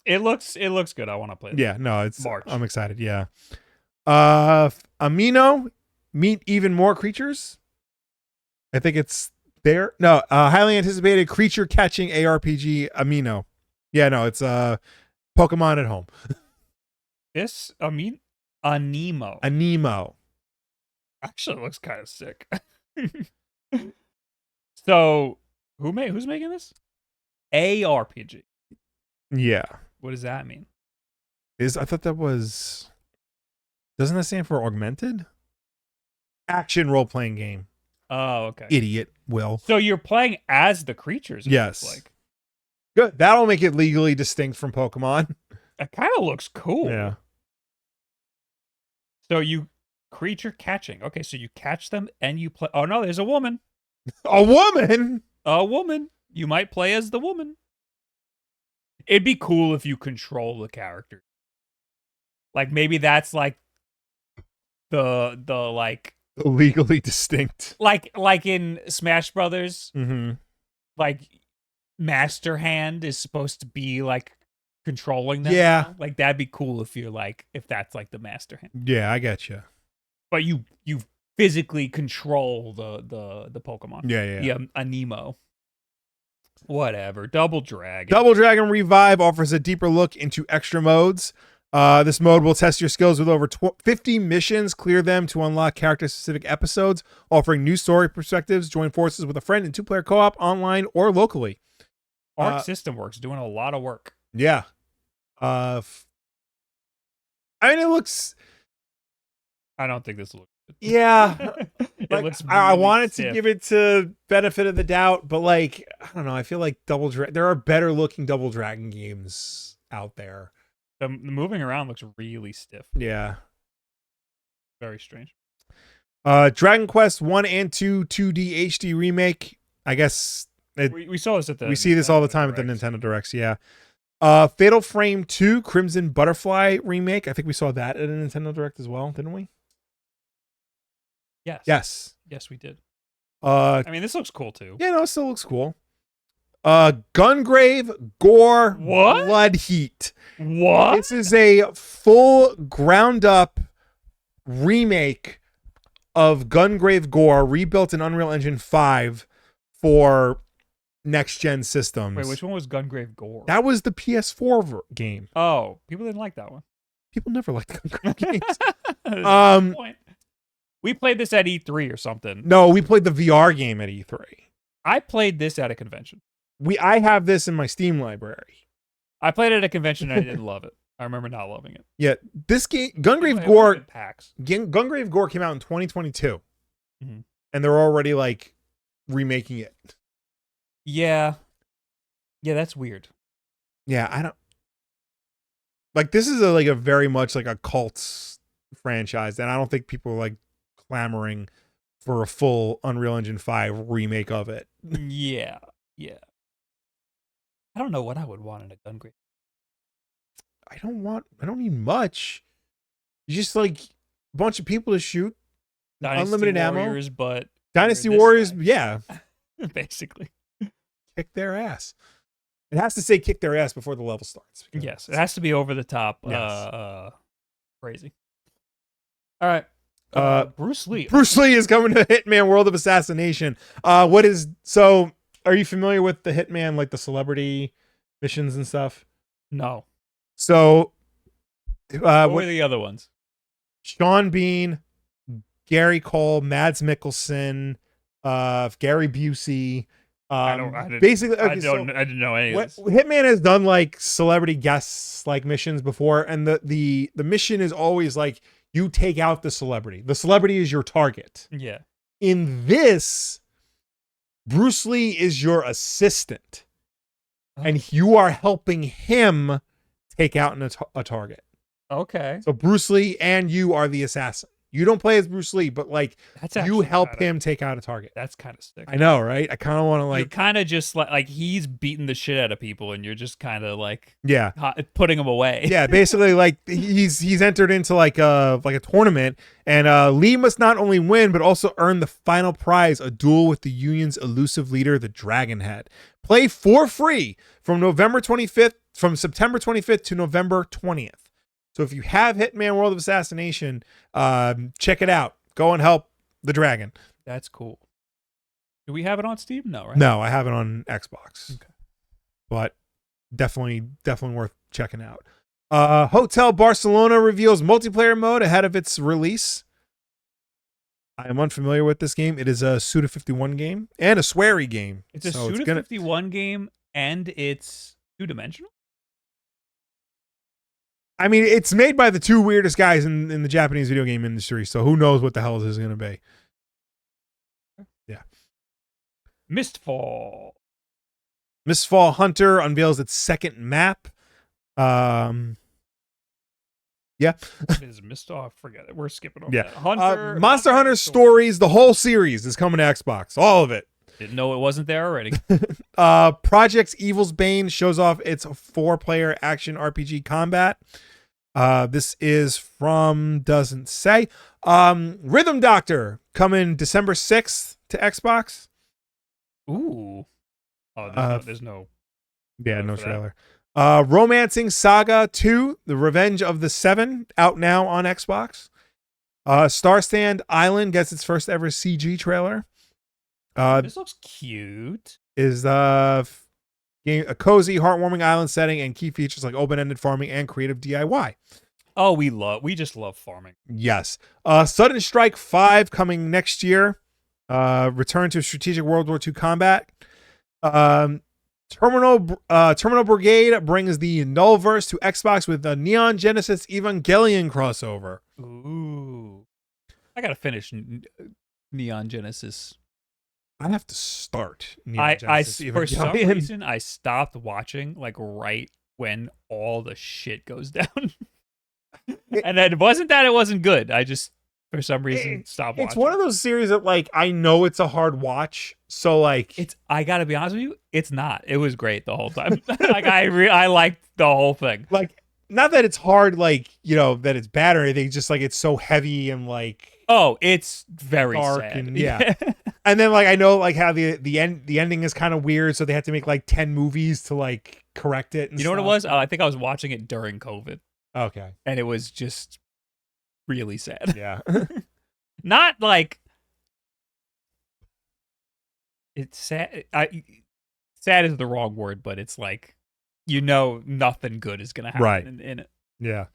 It looks good. I want to play it. Yeah, no, it's March. I'm excited. Yeah. Amino, Meet Even More Creatures. I think it's there. No, highly anticipated creature catching ARPG Amino. Yeah, no, it's Pokemon at home. This Anemo. Anemo. Actually looks kind of sick. So, who's making this? ARPG. Yeah. What does that mean? I thought that was, doesn't that stand for augmented? Action role-playing game. Oh, okay. Idiot, Will. So you're playing as the creatures. Yes. Like. Good. That'll make it legally distinct from Pokemon. It kind of looks cool. Yeah. So you creature catching. Okay, so you catch them and you play. Oh no, there's a woman. A woman? A woman. You might play as the woman. It'd be cool if you control the character. Like maybe that's like the like legally distinct. Like in Smash Brothers. Mm-hmm. Like Master Hand is supposed to be like controlling them. Yeah. Now. Like that'd be cool if that's like the Master Hand. Yeah, I get you. But you physically control the Pokemon. Yeah. A Nemo. Whatever. Double Dragon. Double Dragon Revive offers a deeper look into extra modes. This mode will test your skills with over 50 missions. Clear them to unlock character-specific episodes, offering new story perspectives. Join forces with a friend in 2-player co-op, online or locally. Arc System Works doing a lot of work. Yeah. I mean, it looks... I don't think this looks good. Yeah. It looks really I wanted stiff. to give it to benefit of the doubt, but like, I don't know. I feel like there are better looking Double Dragon games out there. The moving around looks really stiff. Yeah. Very strange. Dragon Quest 1 and 2 2D HD remake. I guess We saw this at the... we see this all the time at the Nintendo Directs, yeah. Fatal Frame 2 Crimson Butterfly remake. I think we saw that at a Nintendo Direct as well, didn't we? Yes. Yes, we did. I mean, this looks cool too. Yeah, no, it still looks cool. Gungrave Gore What? Blood Heat. What? This is a full ground up remake of Gungrave Gore, rebuilt in Unreal Engine 5 for next gen systems. Wait, which one was Gungrave Gore? That was the PS4 game. Oh, people didn't like that one. People never liked Gungrave games. Point. We played this at E3 or something. No, we played the VR game at E3. I played this at a convention. I have this in my Steam library. I played it at a convention and I didn't love it. I remember not loving it. Yeah, this game, Gungrave It Gore, was PAX. Gungrave Gore came out in 2022, Mhm. and they're already like remaking it. Yeah, that's weird. Yeah, I don't like. This is a very much like a cult franchise, and I don't think people are like clamoring for a full Unreal Engine 5 remake of it. Yeah. I don't know what I would want in a Gungrave. I don't need much. You just like a bunch of people to shoot, Dynasty unlimited Warriors, ammo. but Dynasty this Warriors, guy. yeah, Basically. kick their ass. It has to say kick their ass before the level starts. Yes, it has to be over the top. Yes. Crazy. All right. Bruce Lee. Bruce Lee is coming to Hitman World of Assassination. Are you familiar with the Hitman, like the celebrity missions and stuff? No. So, What were the other ones? Sean Bean, Gary Cole, Mads Mikkelsen, Gary Busey. I didn't know any of this. Hitman has done like celebrity guests like missions before, and the mission is always like you take out the celebrity. The celebrity is your target. Yeah. In this, Bruce Lee is your assistant, and you are helping him take out a target. Okay. So Bruce Lee and you are the assassin. You don't play as Bruce Lee, but like you help him take out a target. That's kind of sick. I know, right? I kind of want to You're like kind of just like he's beating the shit out of people, and you're just kind of like putting them away. Yeah, basically like he's entered into like a tournament, and Lee must not only win but also earn the final prize, a duel with the Union's elusive leader, the Dragonhead. Play for free from September 25th to November 20th. So if you have Hitman World of Assassination, check it out. Go and help the dragon. That's cool. Do we have it on Steam? No, right? No, I have it on Xbox. Okay. But definitely worth checking out. Hotel Barcelona reveals multiplayer mode ahead of its release. I am unfamiliar with this game. It is a Suda51 game and a Swery game. It's a Suda51 game and it's two-dimensional? I mean, it's made by the two weirdest guys in the Japanese video game industry, so who knows what the hell this is going to be. Yeah. Mistfall Hunter unveils its second map. Yeah. It is Mistfall. Forget it. We're skipping over that. Hunter. Monster Hunter Stories, the whole series is coming to Xbox. All of it. Didn't know it wasn't there already. Project Evil's Bane shows off its 4-player action RPG combat. This is from, doesn't say. Rhythm Doctor coming December 6th to Xbox. Ooh. Oh, there's no. Yeah, no trailer. Romancing Saga 2, The Revenge of the Seven, out now on Xbox. Star Stand Island gets its first ever CG trailer. This looks cute. Is A cozy, heartwarming island setting and key features like open-ended farming and creative DIY. Oh, we just love farming. Yes. Sudden Strike 5 coming next year. Return to strategic World War II combat. Terminal Brigade brings the Nullverse to Xbox with the Neon Genesis Evangelion crossover. Ooh. I gotta finish Neon Genesis. I have to start. For some reason, I stopped watching like right when all the shit goes down. And then it wasn't good. I just, for some reason, stopped watching. It's one of those series that, like, I know it's a hard watch. So, like, I gotta be honest with you, it's not. It was great the whole time. Like, I liked the whole thing. Like, not that it's hard, like, you know, that it's bad or anything. Just like it's so heavy and like. Oh, it's very dark sad. And yeah. And then, like, I know, like, how the ending is kind of weird, so they had to make like 10 movies to like correct it. And you know what it was? I think I was watching it during COVID. Okay. And it was just really sad. Yeah. Not like it's sad. Sad is the wrong word, but it's like, you know, nothing good is gonna happen in it. Yeah.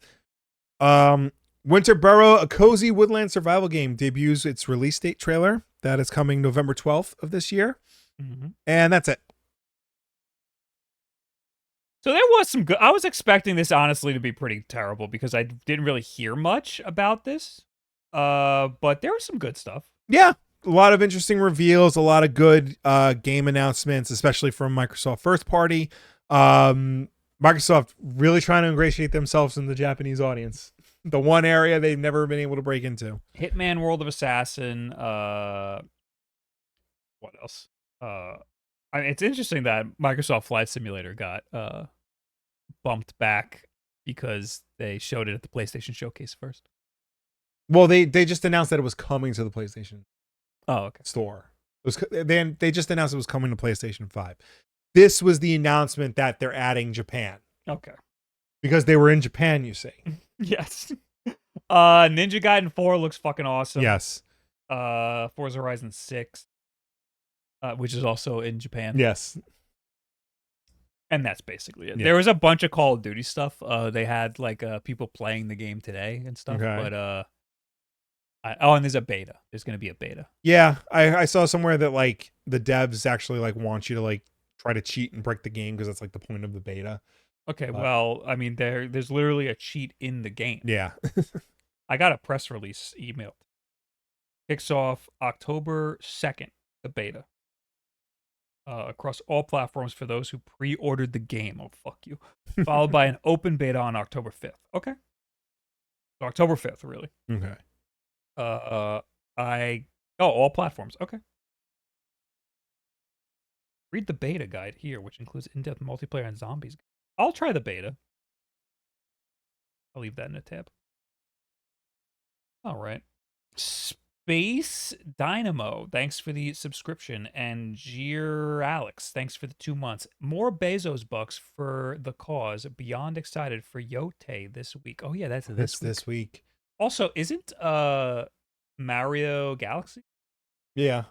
Winter Burrow, a cozy woodland survival game, debuts its release date trailer. That is coming November 12th of this year. Mm-hmm. And that's it. So there was some good. I was expecting this, honestly, to be pretty terrible because I didn't really hear much about this. But there was some good stuff. Yeah. A lot of interesting reveals, a lot of good game announcements, especially from Microsoft first party. Microsoft really trying to ingratiate themselves in the Japanese audience. The one area they've never been able to break into. Hitman World of Assassin. What else? It's interesting that Microsoft Flight Simulator got bumped back because they showed it at the PlayStation Showcase first. Well, they just announced that it was coming to the PlayStation store. They just announced it was coming to PlayStation 5. This was the announcement that they're adding Japan. Okay. Because they were in Japan, you see. Yes. Ninja Gaiden 4 looks fucking awesome. Yes. Forza Horizon 6. Which is also in Japan. Yes. And that's basically it. Yeah. There was a bunch of Call of Duty stuff. They had like people playing the game today and stuff. Okay. But and there's a beta. There's going to be a beta. Yeah, I saw somewhere that like the devs actually like want you to like try to cheat and break the game because that's like the point of the beta. Okay, well, I mean, there's literally a cheat in the game. Yeah. I got a press release emailed. Kicks off October 2nd, the beta. Across all platforms for those who pre-ordered the game. Oh, fuck you. Followed by an open beta on October 5th. Okay. So October 5th, really. Okay. All platforms. Okay. Read the beta guide here, which includes in-depth multiplayer and zombies. I'll try the beta. I'll leave that in a tab. All right. Space Dynamo, thanks for the subscription. And Gier Alex, thanks for the 2 months. More Bezos bucks for the cause. Beyond excited for Yote this week. Oh, yeah, that's this week. Also, isn't Mario Galaxy? Yeah.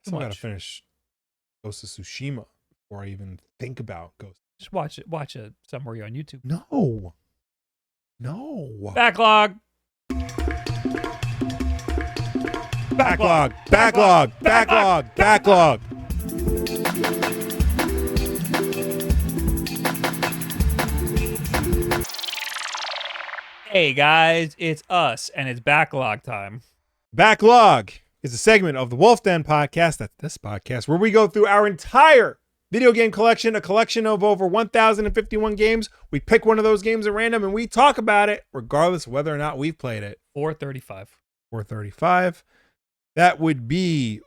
I still gotta finish Ghost of Tsushima before I even think about Ghost. Just watch it. Watch a summary on YouTube. No. Backlog. Backlog. Hey guys, it's us, and it's backlog time. Backlog is a segment of the WULFF DEN Podcast, that's this podcast, where we go through our entire video game collection, a collection of over 1,051 games. We pick one of those games at random, and we talk about it, regardless of whether or not we've played it. 435. That would be,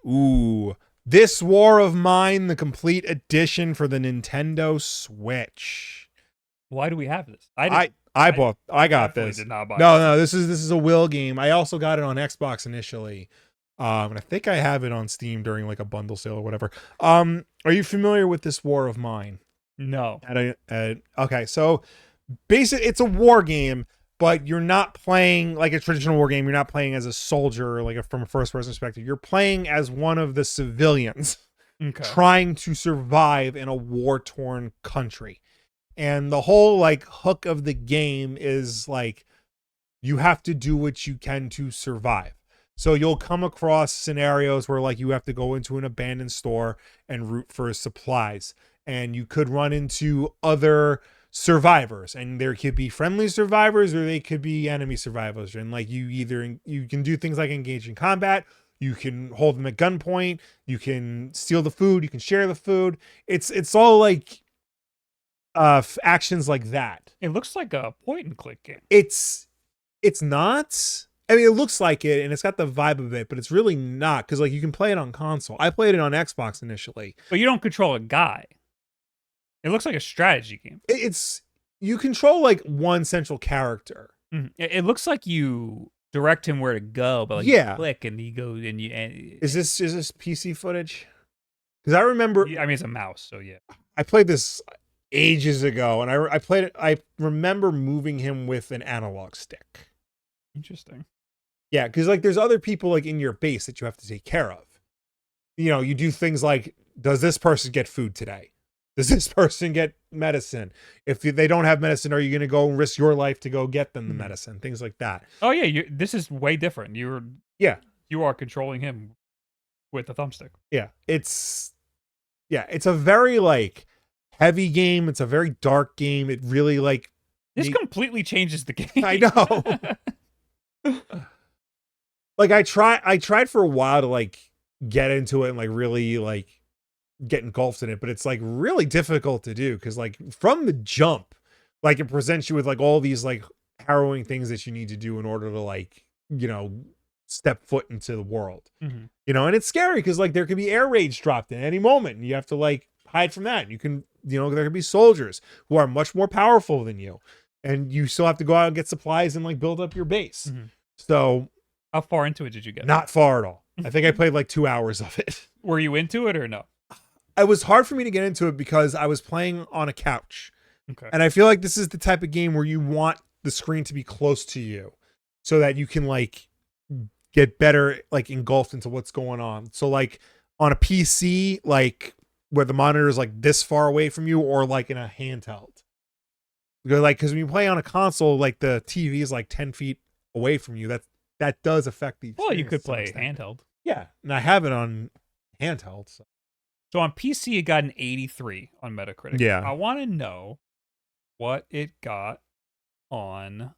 This War of Mine, the complete edition for the Nintendo Switch. Why do we have this? I got this. Did not buy No, this is a Will game. I also got it on Xbox initially. And I think I have it on Steam during like a bundle sale or whatever. Are you familiar with This War of Mine? No. Okay, so basically it's a war game, but you're not playing like a traditional war game. You're not playing as a soldier, like from a first person perspective. You're playing as one of the civilians trying to survive in a war-torn country. And the whole like hook of the game is like you have to do what you can to survive. So you'll come across scenarios where like you have to go into an abandoned store and root for supplies, and you could run into other survivors, and there could be friendly survivors or they could be enemy survivors, and like you can do things like engage in combat, you can hold them at gunpoint, you can steal the food, you can share the food. It's all like actions like that. It looks like a point and click game. It's not. I mean, it looks like it, and it's got the vibe of it, but it's really not, because like you can play it on console. I played it on Xbox initially. But you don't control a guy. It looks like a strategy game. You control like one central character. Mm-hmm. It looks like you direct him where to go, but like you click and he goes and you. Is this PC footage? Because I remember. I mean, it's a mouse, so yeah. I played this ages ago, and I played it. I remember moving him with an analog stick. Interesting. Yeah, because like there's other people like in your base that you have to take care of. You know, you do things like, does this person get food today? Does this person get medicine? If they don't have medicine, are you going to go and risk your life to go get them the medicine? Things like that. Oh yeah, this is way different. You are controlling him with a thumbstick. Yeah, it's a very like heavy game. It's a very dark game. It really like this completely changes the game. I know. Like I tried for a while to like get into it and like really like get engulfed in it, but it's like really difficult to do, because like from the jump, like it presents you with like all these like harrowing things that you need to do in order to like, you know, step foot into the world. You know, and it's scary because like there could be air raids dropped in any moment, and you have to like hide from that. You can, you know, there could be soldiers who are much more powerful than you, and you still have to go out and get supplies and like build up your base. So how far into it did you get? Not far at all. I think I played like 2 hours of it. Were you into it or no? It was hard for me to get into it because I was playing on a couch. Okay. And I feel like this is the type of game where you want the screen to be close to you so that you can like get better like engulfed into what's going on. So like on a PC, like where the monitor is like this far away from you, or like in a handheld. Because when you play on a console, like the TV is like 10 feet away from you. That does affect the experience. Well, you could play handheld. Yeah, and I have it on handheld. So on PC, it got an 83 on Metacritic. Yeah. I want to know what it got on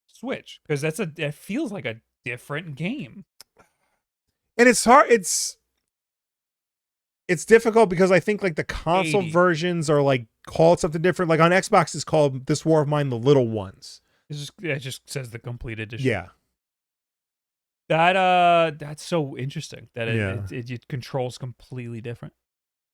Switch, because it feels like a different game. And it's hard. It's difficult because I think like the console 80. versions are like called something different. Like on Xbox, it's called This War of Mine: The Little Ones. It just says the complete edition. Yeah. That's so interesting that it controls completely different.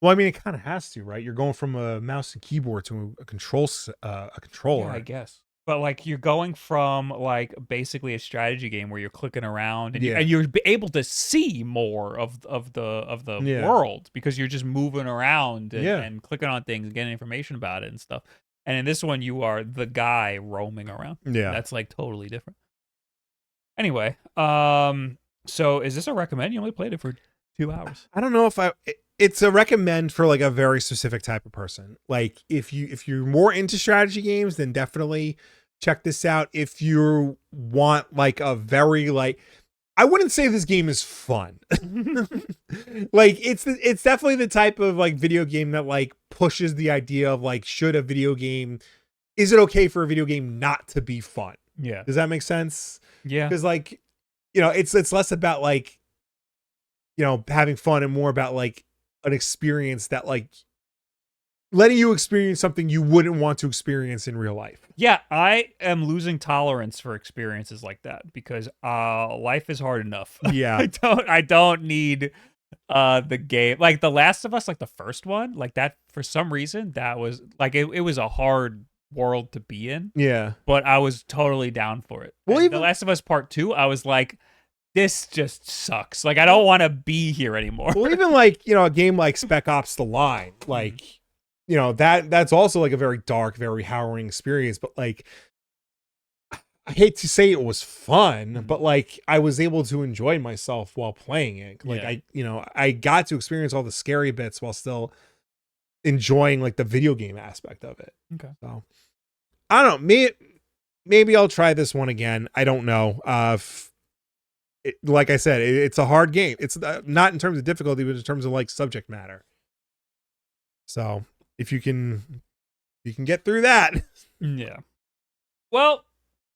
Well, I mean, it kind of has to, right? You're going from a mouse and keyboard to a controller. Yeah, I guess. But like you're going from like basically a strategy game where you're clicking around and, you're able to see more of the world because you're just moving around and clicking on things and getting information about it and stuff. And in this one, you are the guy roaming around. Yeah, that's like totally different. Anyway, so is this a recommend? You only played it for 2 hours. I don't know if it's a recommend for like a very specific type of person. Like if you're more into strategy games, then definitely check this out. If you want like a very like, I wouldn't say this game is fun. Like it's definitely the type of like video game that like pushes the idea of like, is it okay for a video game not to be fun? Yeah. Does that make sense? Yeah. Because like, you know, it's less about like, you know, having fun and more about like an experience that like letting you experience something you wouldn't want to experience in real life. Yeah, I am losing tolerance for experiences like that because life is hard enough. Yeah. I don't need the game. Like The Last of Us, like the first one, like that for some reason, that was like it was a hard world to be in. Yeah. But I was totally down for it. Well, even The Last of Us Part 2, I was like, this just sucks. Like I don't want to be here anymore. Well, even like, you know, a game like Spec Ops: The Line, like, you know, that's also like a very dark, very harrowing experience, but like I hate to say it was fun, but like I was able to enjoy myself while playing it. Like I got to experience all the scary bits while still enjoying like the video game aspect of it. Okay. So I don't know. Maybe I'll try this one again. I don't know. Like I said, it's a hard game. It's not in terms of difficulty, but in terms of like subject matter. So if you can get through that. Yeah. Well,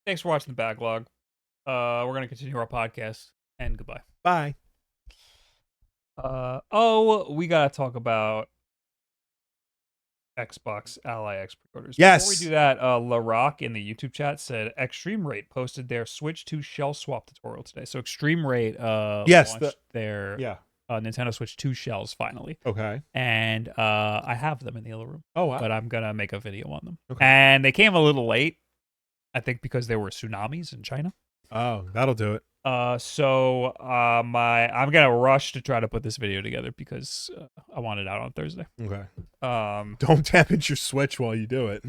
thanks for watching the backlog. We're going to continue our podcast, and goodbye. Bye. We got to talk about Xbox Ally X pre-orders. Yes. Before we do that, LaRock in the YouTube chat said Extreme Rate posted their Switch 2 shell swap tutorial today. So Extreme Rate launched their Nintendo Switch 2 shells finally. Okay. And I have them in the other room. Oh, wow. But I'm going to make a video on them. Okay. And they came a little late, I think because there were tsunamis in China. Oh, that'll do it. So I'm gonna rush to try to put this video together because I want it out on Thursday. Okay. Don't damage your Switch while you do it.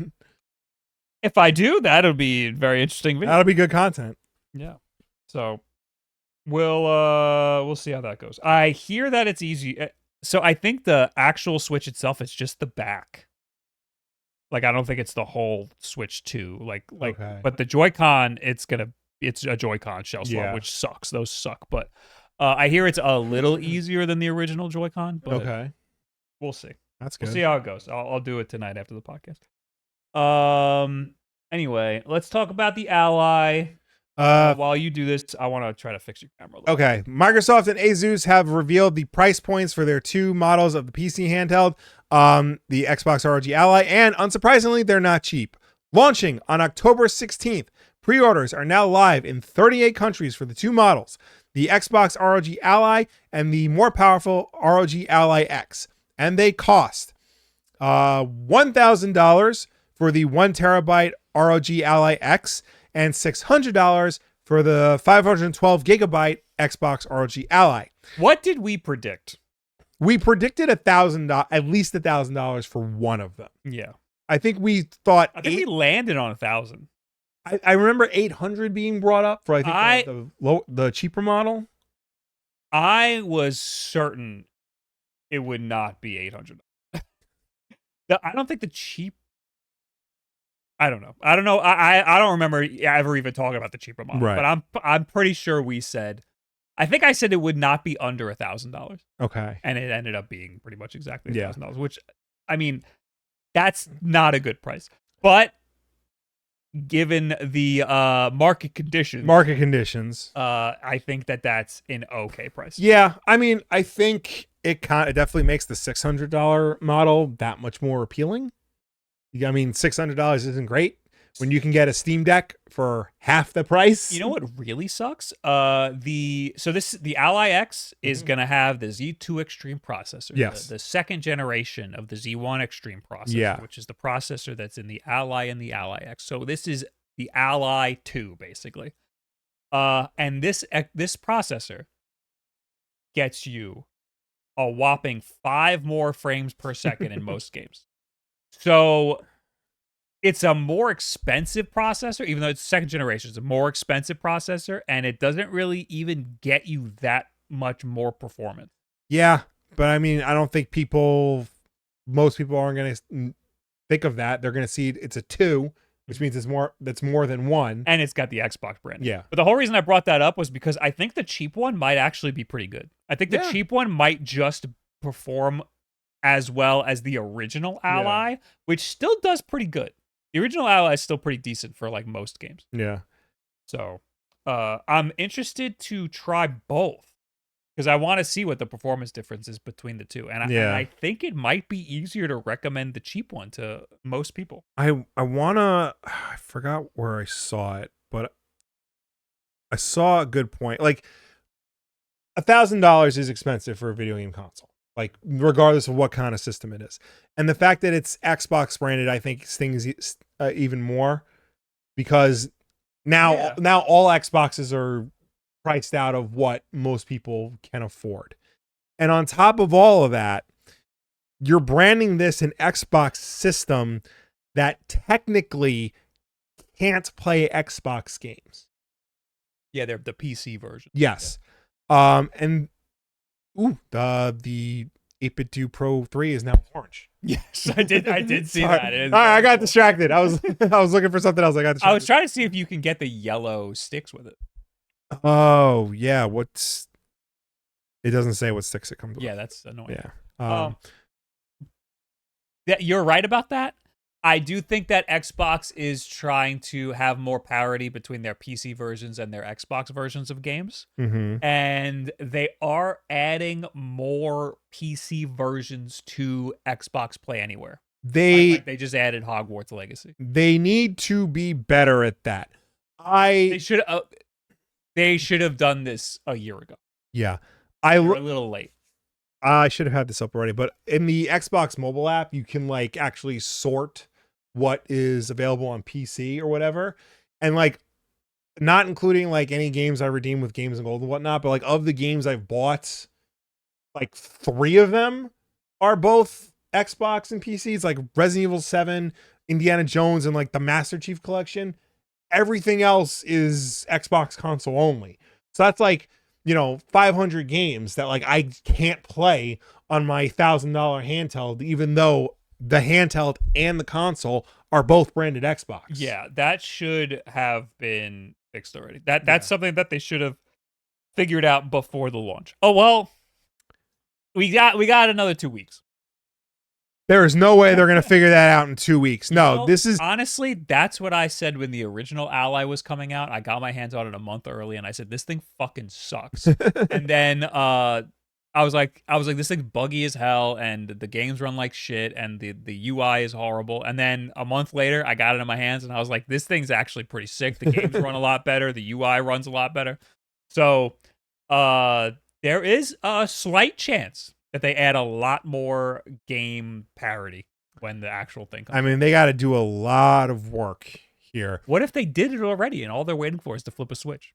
If I do, that'll be a very interesting video. That'll be good content. Yeah. So we'll see how that goes. I hear that it's easy. So I think the actual Switch itself is just the back. Like I don't think it's the whole Switch 2. Okay. But the Joy-Con, it's a Joy-Con shell swap, which sucks. Those suck. But I hear it's a little easier than the original Joy-Con. But okay. We'll see. That's good. We'll see how it goes. I'll do it tonight after the podcast. Anyway, let's talk about the Ally. While you do this, I want to try to fix your camera. Okay. Microsoft and Asus have revealed the price points for their two models of the PC handheld, the Xbox ROG Ally, and unsurprisingly, they're not cheap. Launching on October 16th, pre-orders are now live in 38 countries for the two models, the Xbox ROG Ally and the more powerful ROG Ally X. And they cost $1,000 for the 1 terabyte ROG Ally X and $600 for the 512 gigabyte Xbox ROG Ally. What did we predict? We predicted $1,000, at least $1,000 for one of them. Yeah. I think we thought we landed on 1,000. I remember 800 being brought up for the cheaper model. I was certain it would not be 800. I don't think the cheap. I don't know. I don't remember ever even talking about the cheaper model. Right. But I'm pretty sure we said. I think I said it would not be under $1,000. Okay. And it ended up being pretty much exactly $1,000, which, I mean, that's not a good price. But given the market conditions, I think that's an okay price. Yeah, I mean, I think it definitely makes the $600 model that much more appealing. I mean, $600 isn't great when you can get a Steam Deck for half the price. You know what really sucks? The Ally X is gonna have the Z2 Extreme processor. Yes. The second generation of the Z1 Extreme processor, which is the processor that's in the Ally and the Ally X. So this is the Ally 2, basically. And this processor gets you a whopping 5 more frames per second in most games. So it's a more expensive processor, even though it's second generation. It's a more expensive processor, and it doesn't really even get you that much more performance. Yeah, but I mean, I don't think most people aren't going to think of that. They're going to see it's a 2, which means that's more than 1. And it's got the Xbox brand. Yeah. But the whole reason I brought that up was because I think the cheap one might actually be pretty good. I think the cheap one might just perform as well as the original Ally, which still does pretty good. The original Ally is still pretty decent for like most games. Yeah. So I'm interested to try both because I want to see what the performance difference is between the two. And I think it might be easier to recommend the cheap one to most people. I forgot where I saw it, but I saw a good point. Like $1,000 is expensive for a video game console. Like, regardless of what kind of system it is. And the fact that it's Xbox branded, I think, stings even more. Because now all Xboxes are priced out of what most people can afford. And on top of all of that, you're branding this an Xbox system that technically can't play Xbox games. Yeah, they're the PC version. Yes. And the 8BitDo Pro 3 is now orange. Yes, I did see Sorry. that. I got distracted. I was looking for something else. I got distracted. I was trying to see if you can get the yellow sticks with it. Oh, yeah. It doesn't say what sticks it comes with. Yeah, that's annoying. Yeah. You're right about that. I do think that Xbox is trying to have more parity between their PC versions and their Xbox versions of games. Mm-hmm. And they are adding more PC versions to Xbox Play Anywhere. Like they just added Hogwarts Legacy. They need to be better at that. They should have done this a year ago. Yeah. They're a little late. I should have had this up already, but in the Xbox mobile app, you can like actually sort what is available on PC or whatever. And like, not including like any games I redeem with Games and Gold and whatnot, but like of the games I've bought, like 3 of them are both Xbox and PCs, like Resident Evil 7, Indiana Jones, and like the Master Chief Collection. Everything else is Xbox console only. So that's like, 500 games that like I can't play on my $1,000 handheld, even though the handheld and the console are both branded Xbox. Yeah, that should have been fixed already. That's something that they should have figured out before the launch. Oh well, we got another 2 weeks. There is no way they're going to figure that out in 2 weeks. No, this is... Honestly, that's what I said when the original Ally was coming out. I got my hands on it a month early, and I said, this thing fucking sucks. And then I was like, this thing's buggy as hell, and the games run like shit, and the UI is horrible. And then a month later, I got it in my hands, and I was like, this thing's actually pretty sick. The games run a lot better. The UI runs a lot better. So there is a slight chance that they add a lot more game parity when the actual thing comes. I mean, they got to do a lot of work here. What if they did it already and all they're waiting for is to flip a switch?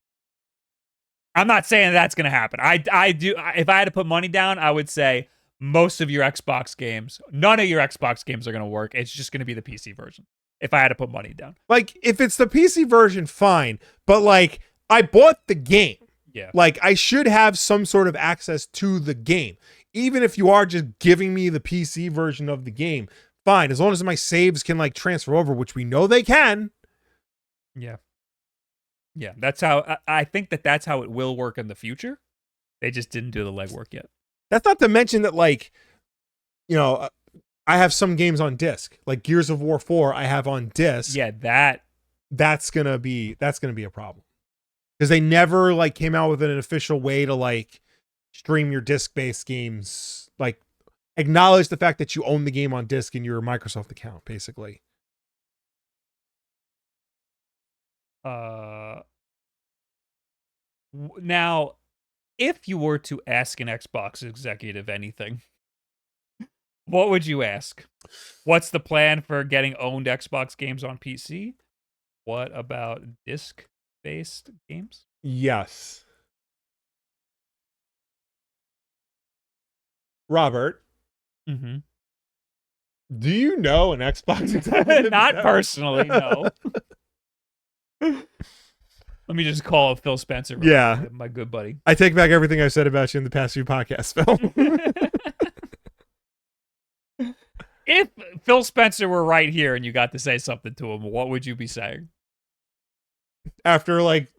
I'm not saying that's going to happen. I do. If I had to put money down, I would say most of your Xbox games, none of your Xbox games are going to work. It's just going to be the PC version. If I had to put money down. Like, if it's the PC version, fine. But like, I bought the game. Yeah. Like, I should have some sort of access to the game. Even if you are just giving me the PC version of the game, fine. As long as my saves can like transfer over, which we know they can. Yeah. Yeah. That's how I think that's how it will work in the future. They just didn't do the legwork yet. That's not to mention that like, I have some games on disc, like Gears of War 4 I have on disc. Yeah. That's going to be a problem. Because they never like came out with an official way to like stream your disc-based games, like acknowledge the fact that you own the game on disc in your Microsoft account, basically. Now, if you were to ask an Xbox executive anything, what would you ask? What's the plan for getting owned Xbox games on PC? What about disc-based games? Yes. Robert, mm-hmm. Do you know an Xbox executive? Not personally, no. Let me just call up Phil Spencer. Yeah. My good buddy. I take back everything I said about you in the past few podcasts, Phil. If Phil Spencer were right here and you got to say something to him, what would you be saying? After, like,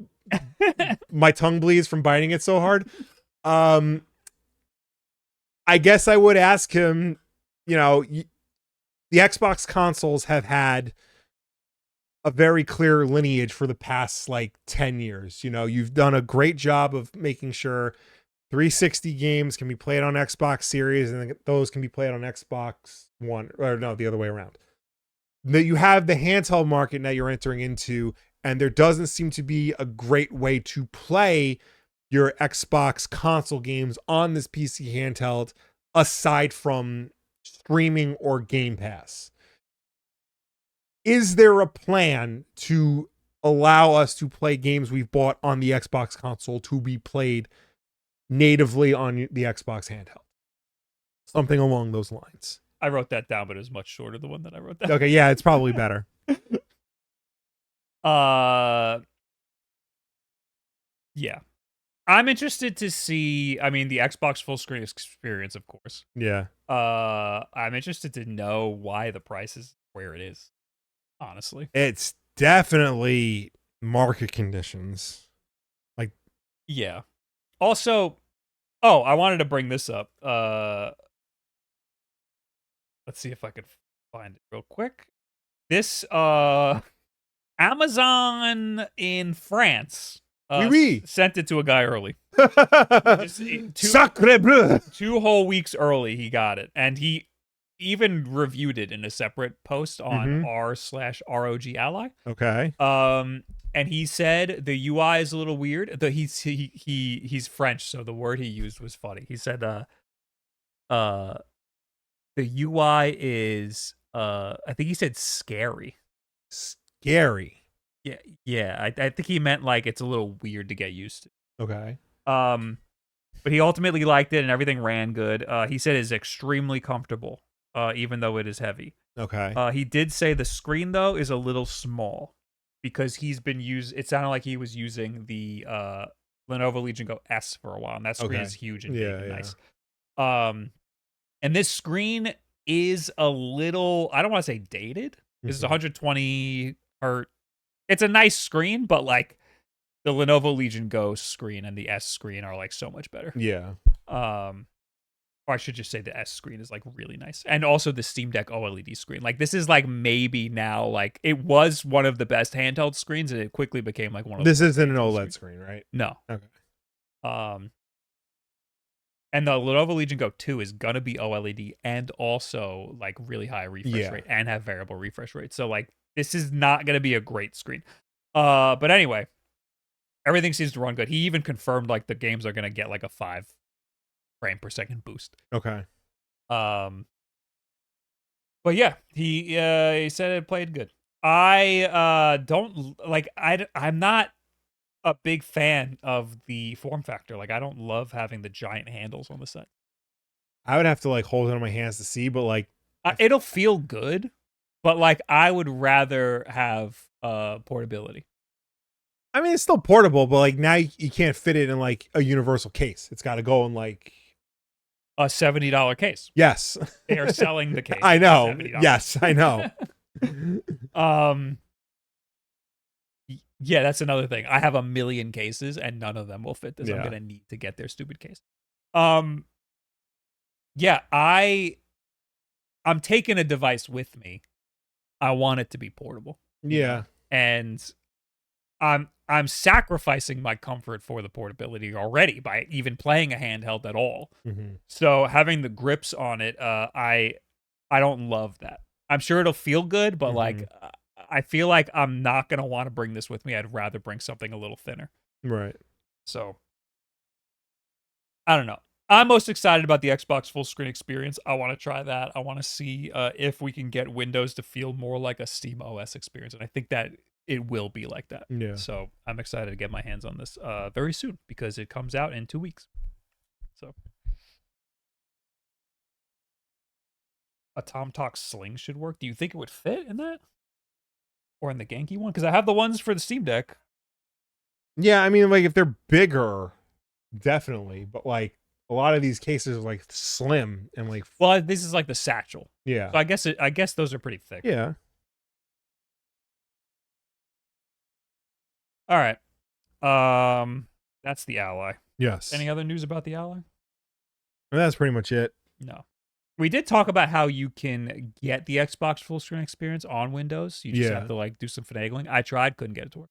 my tongue bleeds from biting it so hard, I guess I would ask him, the Xbox consoles have had a very clear lineage for the past like 10 years. You've done a great job of making sure 360 games can be played on Xbox Series and those can be played on Xbox One, or no, the other way around. That you have the handheld market now you're entering into, and there doesn't seem to be a great way to play your Xbox console games on this PC handheld aside from streaming or Game Pass. Is there a plan to allow us to play games we've bought on the Xbox console to be played natively on the Xbox handheld? Something along those lines. I wrote that down, but it was much shorter, the one that I wrote down. Okay, yeah, it's probably better. Yeah. I'm interested to see, I mean, the Xbox full screen experience, of course. Yeah. I'm interested to know why the price is where it is, honestly. It's definitely market conditions. Like, yeah. Also, I wanted to bring this up. Let's see if I could find it real quick. This Amazon in France oui. sent it to a guy early. Sacre bleu. 2 whole weeks early he got it, and he even reviewed it in a separate post on r/ROG Ally. Okay. And he said the UI is a little weird. He's French, so the word he used was funny. He said the UI is I think he said scary. Scary. Yeah. I think he meant like it's a little weird to get used to. Okay. But he ultimately liked it and everything ran good. He said it's extremely comfortable, even though it is heavy. Okay. He did say the screen though is a little small because he's been it sounded like he was using the Lenovo Legion Go S for a while, and that screen is huge and big and nice. And this screen is a little, I don't want to say dated. This is 120 hertz. It's a nice screen, but like the Lenovo Legion Go screen and the S screen are like so much better. Yeah. Or I should just say the S screen is like really nice. And also the Steam Deck OLED screen. Like this is like maybe now, like it was one of the best handheld screens and it quickly became like one of This isn't an OLED screen, right? No. Okay. And the Lenovo Legion Go 2 is gonna be OLED and also like really high refresh rate and have variable refresh rate. So like this is not gonna be a great screen. But anyway, everything seems to run good. He even confirmed like the games are gonna get like a 5 frame per second boost. Okay. But yeah, he said it played good. I don't like I'm not a big fan of the form factor. Like I don't love having the giant handles on the side. I would have to like hold it on my hands to see, but like it'll feel good, but like I would rather have portability. I mean, it's still portable, but like now you can't fit it in like a universal case. It's got to go in like a $70 case. Yes. They are selling the case. I know. Yes, I know. Yeah, that's another thing. I have a million cases and none of them will fit this. I'm going to need to get their stupid case. Yeah, I'm taking a device with me. I want it to be portable. Yeah. And I'm sacrificing my comfort for the portability already by even playing a handheld at all. So having the grips on it, I don't love that. I'm sure it'll feel good, but like I feel like I'm not gonna want to bring this with me. I'd rather bring something a little thinner. Right. So I don't know. I'm most excited about the Xbox full screen experience. I want to try that. I want to see if we can get Windows to feel more like a Steam OS experience, and I think that it will be like that. Yeah. So I'm excited to get my hands on this very soon because it comes out in 2 weeks. So a TomTalk Sling should work. Do you think it would fit in that? Or in the Genki one? Because I have the ones for the Steam Deck. Yeah, I mean, like if they're bigger, definitely. But like a lot of these cases are like slim and like. Well, this is like the satchel. Yeah. So I guess those are pretty thick. Yeah. All right. That's the Ally. Yes. Any other news about the Ally? Well, that's pretty much it. No. We did talk about how you can get the Xbox full screen experience on Windows. You just have to like do some finagling. I tried, couldn't get it to work.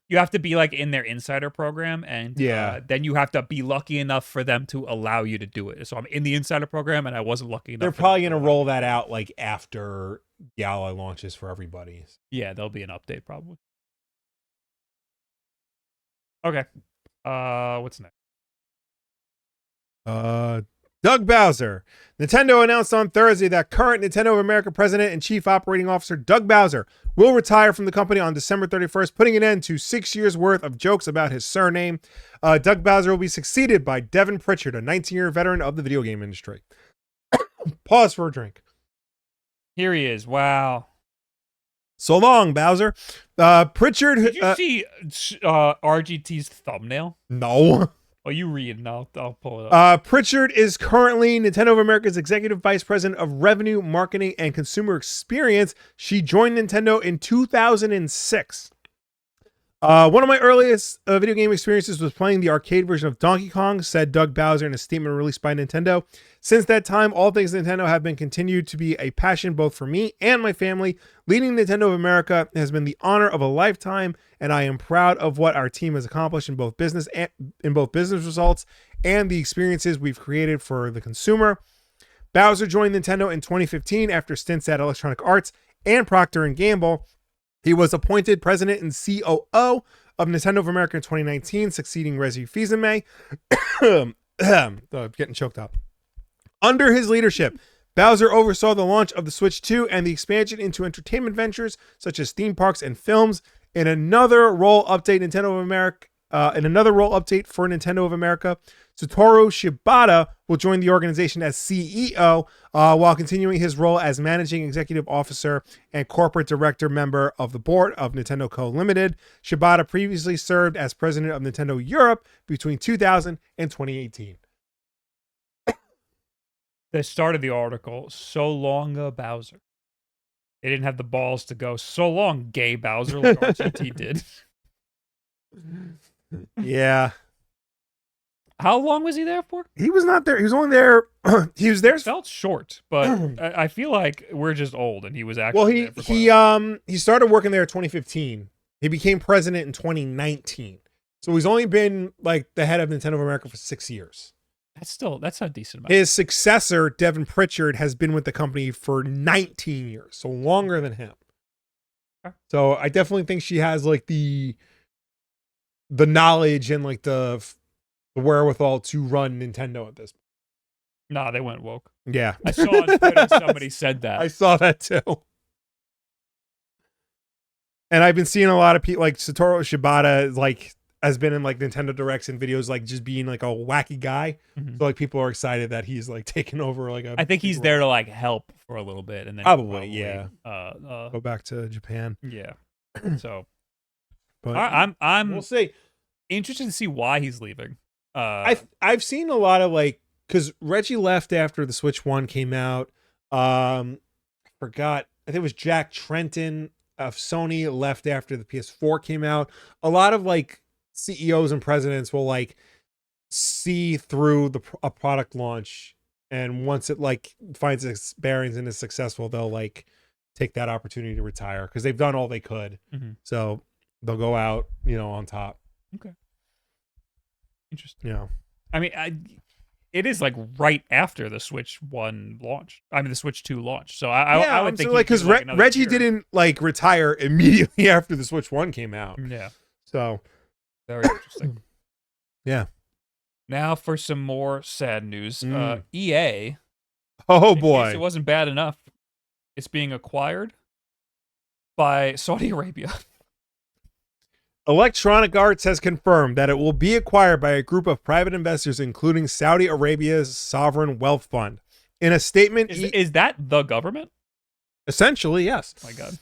You have to be like in their insider program, and then you have to be lucky enough for them to allow you to do it. So I'm in the insider program, and I wasn't lucky enough. They're probably going to roll that out like after the Ally launches for everybody. Yeah, there'll be an update probably. Okay. What's next? Doug Bowser. Nintendo announced on Thursday that current Nintendo of America President and Chief Operating Officer Doug Bowser will retire from the company on December 31st, putting an end to 6 years worth of jokes about his surname. Doug Bowser will be succeeded by Devin Pritchard, a 19-year veteran of the video game industry. Pause for a drink. Here he is. Wow. So long, Bowser. Pritchard. Did you see RGT's thumbnail? No. Oh, you read and I'll pull it up. Pritchard is currently Nintendo of America's Executive Vice President of Revenue, Marketing, and Consumer Experience. She joined Nintendo in 2006. One of my earliest video game experiences was playing the arcade version of Donkey Kong, said Doug Bowser in a statement released by Nintendo. Since that time, all things Nintendo have been continued to be a passion both for me and my family. Leading Nintendo of America has been the honor of a lifetime, and I am proud of what our team has accomplished in both business results and the experiences we've created for the consumer. Bowser joined Nintendo in 2015 after stints at Electronic Arts and Procter & Gamble. He was appointed president and COO of Nintendo of America in 2019, succeeding Reggie Fils-Aimé. Getting choked up. Under his leadership, Bowser oversaw the launch of the Switch 2 and the expansion into entertainment ventures such as theme parks and films. In another role update, for Nintendo of America, Satoru Shibata will join the organization as CEO while continuing his role as managing executive officer and corporate director member of the board of Nintendo Co. Limited. Shibata previously served as president of Nintendo Europe between 2000 and 2018. The start of the article, so long Bowser. They didn't have the balls to go, so long gay Bowser, like RGT did. Yeah. How long was he there for? He was not there. He was only there. He was there. It felt short, but I feel like we're just old, and he was actually. Well, he started working there in 2015. He became president in 2019. So he's only been like the head of Nintendo of America for 6 years. That's a decent amount. His successor, Devin Pritchard, has been with the company for 19 years, so longer than him. Okay. So I definitely think she has like the knowledge and like the wherewithal to run Nintendo at this point. Nah, they went woke. Yeah. I saw on Twitter somebody said that. I saw that too. And I've been seeing a lot of people like Satoru Shibata like has been in like Nintendo Directs and videos like just being like a wacky guy. Mm-hmm. So like people are excited that he's like taking over like I think he's there to like help for a little bit and then probably yeah. Go back to Japan. Yeah. So but I'm we'll see. Interested to see why he's leaving. I've seen a lot of like because Reggie left after the Switch 1 came out. I forgot. I think it was Jack Trenton of Sony left after the PS4 came out. A lot of like CEOs and presidents will like see through a product launch, and once it like finds its bearings and is successful, they'll like take that opportunity to retire because they've done all they could. Mm-hmm. So they'll go out, on top. Okay. Interesting. Yeah. I mean, it is like right after the Switch 1 launch. I mean, the Switch 2 launch. So I would think like because Reggie didn't like retire immediately after the Switch 1 came out. Yeah. So very interesting. Yeah. Now for some more sad news. EA. Oh boy. It wasn't bad enough. It's being acquired by Saudi Arabia. Electronic Arts has confirmed that it will be acquired by a group of private investors, including Saudi Arabia's sovereign wealth fund. In a statement, is that the government? Essentially, yes. Oh my God.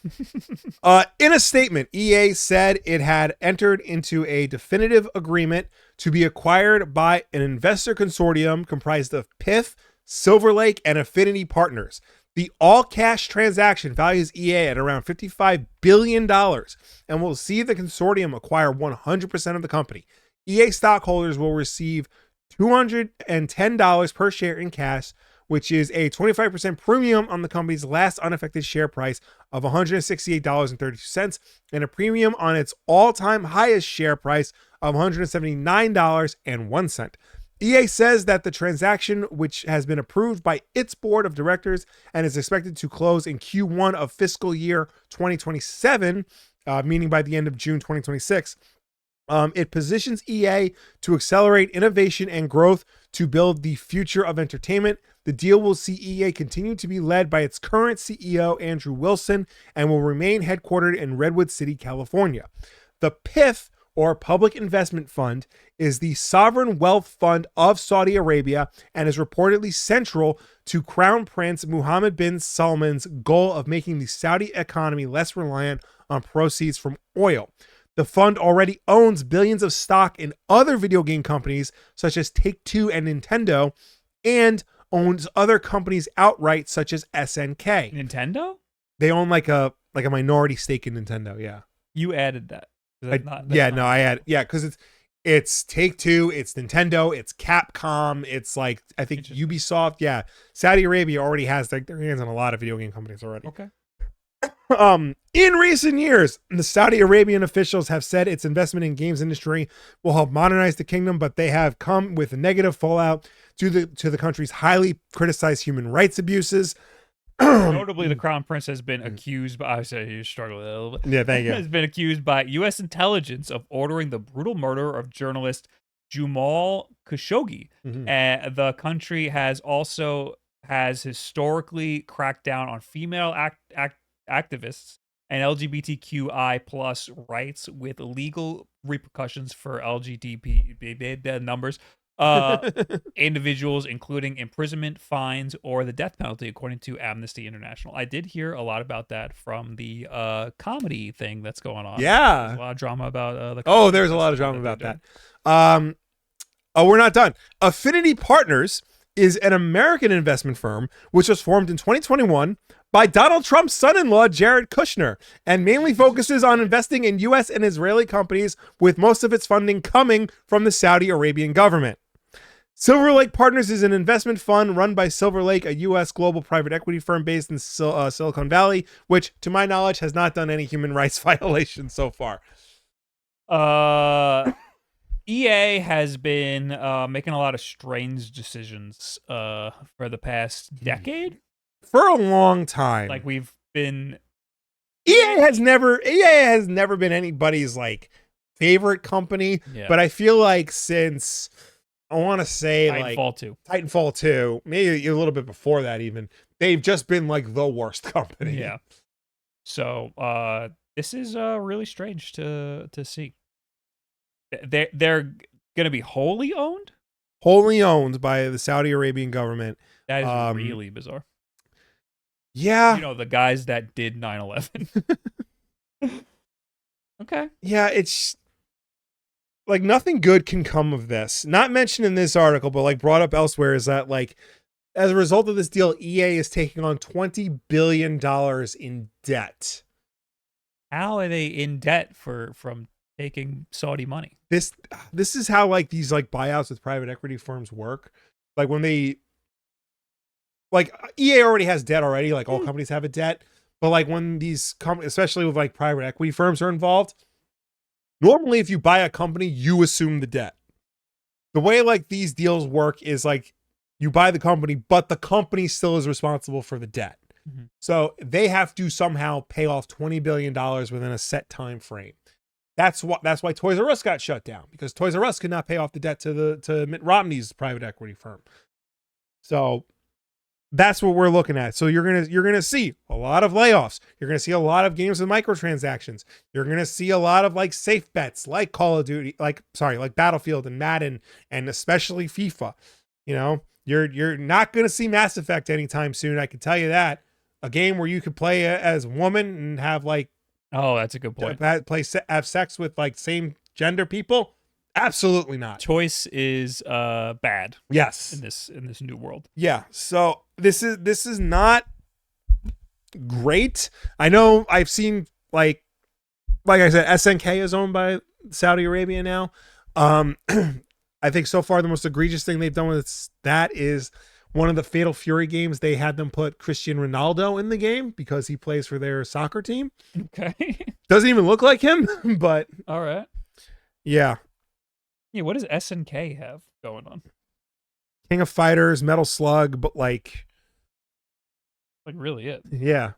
In a statement, EA said it had entered into a definitive agreement to be acquired by an investor consortium comprised of PIF, Silver Lake, and Affinity Partners. The all-cash transaction values EA at around $55 billion and will see the consortium acquire 100% of the company. EA stockholders will receive $210 per share in cash, which is a 25% premium on the company's last unaffected share price of $168.32 and a premium on its all-time highest share price of $179.01. EA says that the transaction, which has been approved by its board of directors and is expected to close in Q1 of fiscal year 2027, meaning by the end of June 2026, it positions EA to accelerate innovation and growth to build the future of entertainment. The deal will see EA continue to be led by its current CEO, Andrew Wilson, and will remain headquartered in Redwood City, California. The PIF, or Public Investment Fund, is the sovereign wealth fund of Saudi Arabia and is reportedly central to Crown Prince Mohammed bin Salman's goal of making the Saudi economy less reliant on proceeds from oil. The fund already owns billions of stock in other video game companies such as Take-Two and Nintendo, and owns other companies outright such as SNK. Nintendo? They own like a minority stake in Nintendo. Yeah, you added that. I had because it's Take-Two, it's Nintendo, it's Capcom, it's like I think Ubisoft. Yeah, Saudi Arabia already has their hands on a lot of video game companies already. Okay. In recent years, the Saudi Arabian officials have said its investment in games industry will help modernize the kingdom, but they have come with negative fallout to the country's highly criticized human rights abuses. Notably, the Crown Prince has been accused by, I say you struggle a little bit. Yeah, thank you. Has been accused by U.S. intelligence of ordering the brutal murder of journalist Jamal Khashoggi. The country has historically cracked down on female activists and LGBTQI plus rights with legal repercussions for LGBT numbers. Individuals, including imprisonment, fines, or the death penalty, according to Amnesty International. I did hear a lot about that from the comedy thing that's going on. Yeah, there's a lot of drama about there's a lot of drama about that. We're not done. Affinity Partners is an American investment firm which was formed in 2021 by Donald Trump's son-in-law, Jared Kushner, and mainly focuses on investing in U.S. and Israeli companies, with most of its funding coming from the Saudi Arabian government. Silver Lake Partners is an investment fund run by Silver Lake, a U.S. global private equity firm based in Silicon Valley, which, to my knowledge, has not done any human rights violations so far. EA has been making a lot of strange decisions for the past decade. For a long time. Like we've been... EA has never been anybody's like favorite company, but I feel like since... I want to say Titanfall 2, maybe a little bit before that even, they've just been like the worst company. Yeah. So this is really strange to see. They're going to be wholly owned? Wholly owned by the Saudi Arabian government. That is really bizarre. Yeah. You know, the guys that did 9/11. Okay. Yeah, it's... like nothing good can come of this. Not mentioned in this article, but like brought up elsewhere is that like as a result of this deal, EA is taking on $20 billion in debt. How are they in debt from taking Saudi money? This is how like these like buyouts with private equity firms work. Like when they like EA already has debt already, like all companies have a debt, but like when these especially with like private equity firms are involved, normally, if you buy a company, you assume the debt. The way like these deals work is like you buy the company, but the company still is responsible for the debt. Mm-hmm. So they have to somehow pay off $20 billion within a set time frame. That's why Toys R Us got shut down, because Toys R Us could not pay off the debt to Mitt Romney's private equity firm. So that's what we're looking at. So you're gonna see a lot of layoffs. You're gonna see a lot of games with microtransactions. You're gonna see a lot of like safe bets, like Call of Duty, like Battlefield and Madden, and especially FIFA. You know, you're not gonna see Mass Effect anytime soon. I can tell you that. A game where you could play as a woman and have like, oh, that's a good point. Have sex with like same gender people. Absolutely not. Choice is bad. Yes. In this new world. Yeah. So this is not great. I know I've seen like I said, SNK is owned by Saudi Arabia now. I think so far the most egregious thing they've done with that is one of the Fatal Fury games. They had them put Cristiano Ronaldo in the game because he plays for their soccer team. Okay. Doesn't even look like him, but all right. Yeah. Yeah, what does SNK have going on? King of Fighters, Metal Slug, but like really it. Yeah.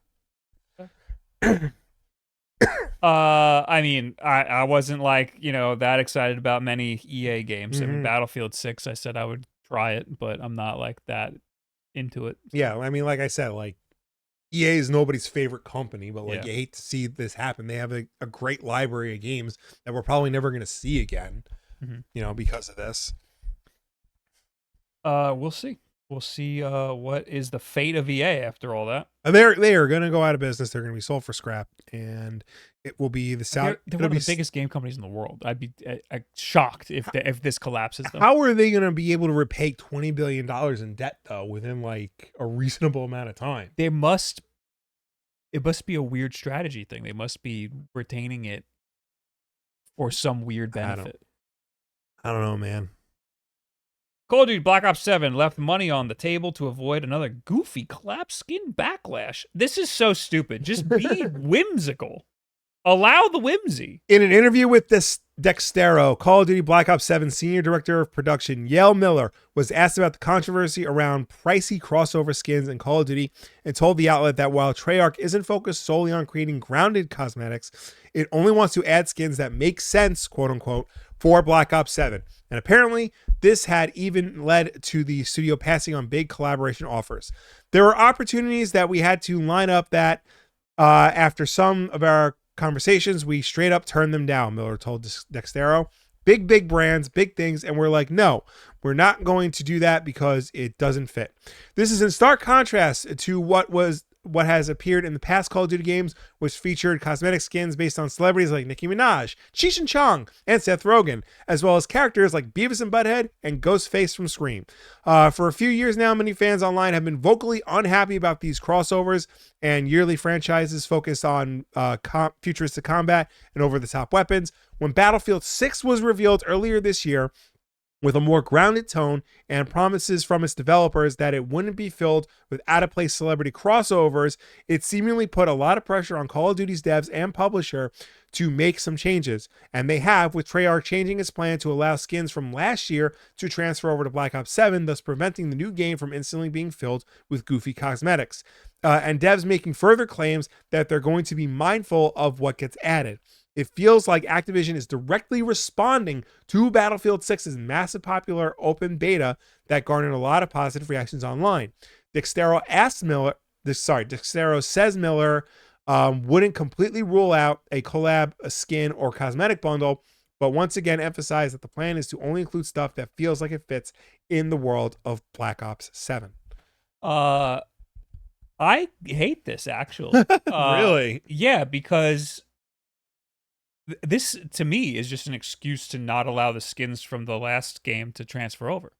I mean, I wasn't like, you know, that excited about many EA games. Mm-hmm. I mean, Battlefield 6, I said I would try it, but I'm not like that into it. Yeah, I mean, like I said, like EA is nobody's favorite company, but like Yeah. you hate to see this happen. They have a great library of games that we're probably never going to see again, because of this. We'll see. We'll see what is the fate of EA after all that. And they are going to go out of business. They're going to be sold for scrap, and it will be the South. They're one of the biggest game companies in the world. I'd be shocked if this collapses. Though. How are they going to be able to repay $20 billion in debt though within like a reasonable amount of time? It must be a weird strategy thing. They must be retaining it for some weird benefit. I don't know, man. Call of Duty Black Ops 7 left money on the table to avoid another goofy collapse skin backlash. This is so stupid. Just be whimsical. Allow the whimsy. In an interview with this Dextero, Call of Duty Black Ops 7 Senior Director of Production Yael Miller was asked about the controversy around pricey crossover skins in Call of Duty and told the outlet that while Treyarch isn't focused solely on creating grounded cosmetics, it only wants to add skins that make sense, quote unquote, for Black Ops 7. And apparently, this had even led to the studio passing on big collaboration offers. There were opportunities that we had to line up that after some of our conversations, we straight up turned them down, Miller told Dextero. Big brands, big things, and we're like, no, we're not going to do that because it doesn't fit. This is in stark contrast to what has appeared in the past Call of Duty games, which featured cosmetic skins based on celebrities like Nicki Minaj, Cheech and Chong, and Seth Rogen, as well as characters like Beavis and Butthead and Ghostface from Scream. For a few years now, many fans online have been vocally unhappy about these crossovers and yearly franchises focused on futuristic combat and over-the-top weapons. When Battlefield 6 was revealed earlier this year, with a more grounded tone and promises from its developers that it wouldn't be filled with out-of-place celebrity crossovers, it seemingly put a lot of pressure on Call of Duty's devs and publisher to make some changes. And they have, with Treyarch changing its plan to allow skins from last year to transfer over to Black Ops 7, thus preventing the new game from instantly being filled with goofy cosmetics. And devs making further claims that they're going to be mindful of what gets added. It feels like Activision is directly responding to Battlefield 6's massive popular open beta that garnered a lot of positive reactions online. Dextero says Miller wouldn't completely rule out a collab, a skin, or cosmetic bundle, but once again emphasized that the plan is to only include stuff that feels like it fits in the world of Black Ops 7. I hate this, actually. Really? Yeah, because this, to me, is just an excuse to not allow the skins from the last game to transfer over.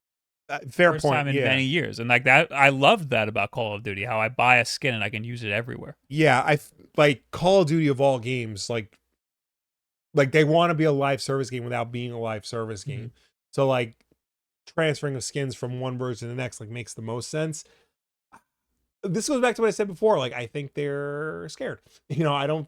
Fair First point. time in many years. And like that, I loved that about Call of Duty, how I buy a skin and I can use it everywhere. Yeah, I like Call of Duty of all games, like they want to be a live service game without being a live service game. Mm-hmm. So like transferring of skins from one version to the next like makes the most sense. This goes back to what I said before. Like, I think they're scared. I think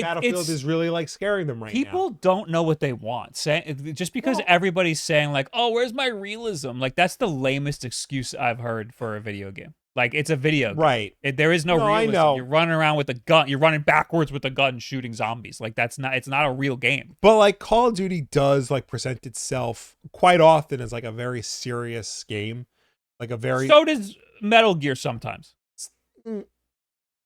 Battlefield is really like scaring them right now. People don't know what they want. Just because everybody's saying like, "Oh, where's my realism?" Like, that's the lamest excuse I've heard for a video game. Like, it's a video game. Right? There is no realism. I know. You're running around with a gun. You're running backwards with a gun, shooting zombies. Like, it's not a real game. But like, Call of Duty does like present itself quite often as like a very serious game. Like a very. So does Metal Gear sometimes.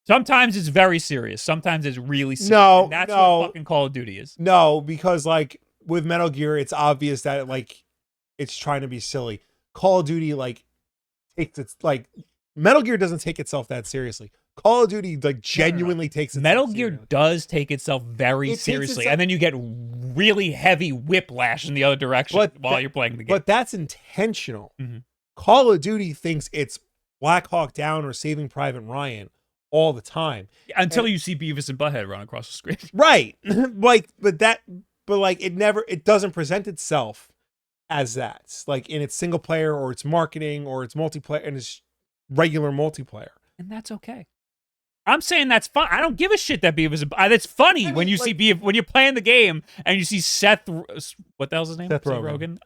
Sometimes it's very serious. Sometimes it's really serious. No, and that's what fucking Call of Duty is. No, because like with Metal Gear, it's obvious that it's trying to be silly. Call of Duty Metal Gear doesn't take itself that seriously. Call of Duty genuinely takes itself Metal Gear does take itself very seriously, and then you get really heavy whiplash in the other direction while you're playing the game. But that's intentional. Mm-hmm. Call of Duty thinks it's Black Hawk Down or Saving Private Ryan all the time until you see Beavis and Butthead run across the screen. Right. It doesn't present itself as that. Like in its single player or its marketing or its multiplayer and its regular multiplayer. And that's okay. I'm saying that's fun. I don't give a shit that Beavis and That's funny when you see when you're playing the game and you see Seth. What the hell's his name? Seth Rogen.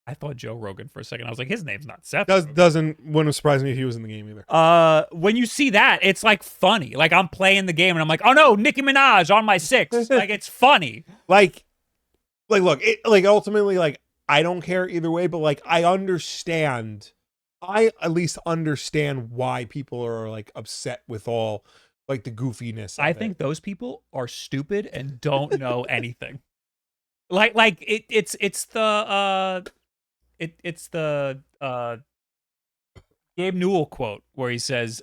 I thought Joe Rogan for a second. I was like, his name's not Seth. Wouldn't surprise me if he was in the game either. When you see that, it's like funny. Like I'm playing the game and I'm like, oh no, Nicki Minaj on my 6. Like it's funny. Look, ultimately, I don't care either way, but I understand I at least understand why people are like upset with all like the goofiness. I think those people are stupid and don't know anything. It's the Gabe Newell quote where he says,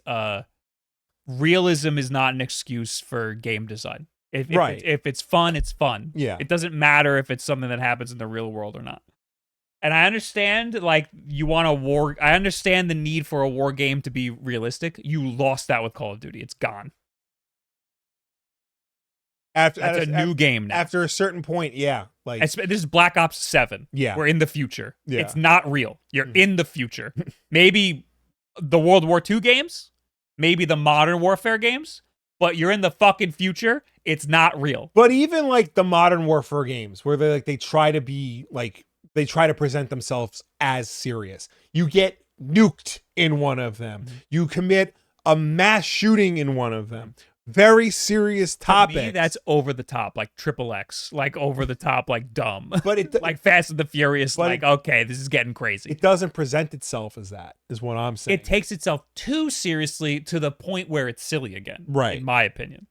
realism is not an excuse for game design. If it's fun, it's fun. Yeah. It doesn't matter if it's something that happens in the real world or not. And I understand, like, you want a war. I understand the need for a war game to be realistic. You lost that with Call of Duty. It's gone. That's a new game now. After a certain point, yeah. Like this is Black Ops 7. Yeah. We're in the future. Yeah. It's not real. You're in the future. Maybe the World War II games, maybe the Modern Warfare games, but you're in the fucking future. It's not real. But even like the Modern Warfare games where they try to be like, they try to present themselves as serious. You get nuked in one of them. You commit a mass shooting in one of them. Very serious topic. To me, that's over the top, like XXX, like over the top, like dumb. But it like Fast and the Furious, like, okay, this is getting crazy. It doesn't present itself as that, is what I'm saying. It takes itself too seriously to the point where it's silly again. Right. In my opinion.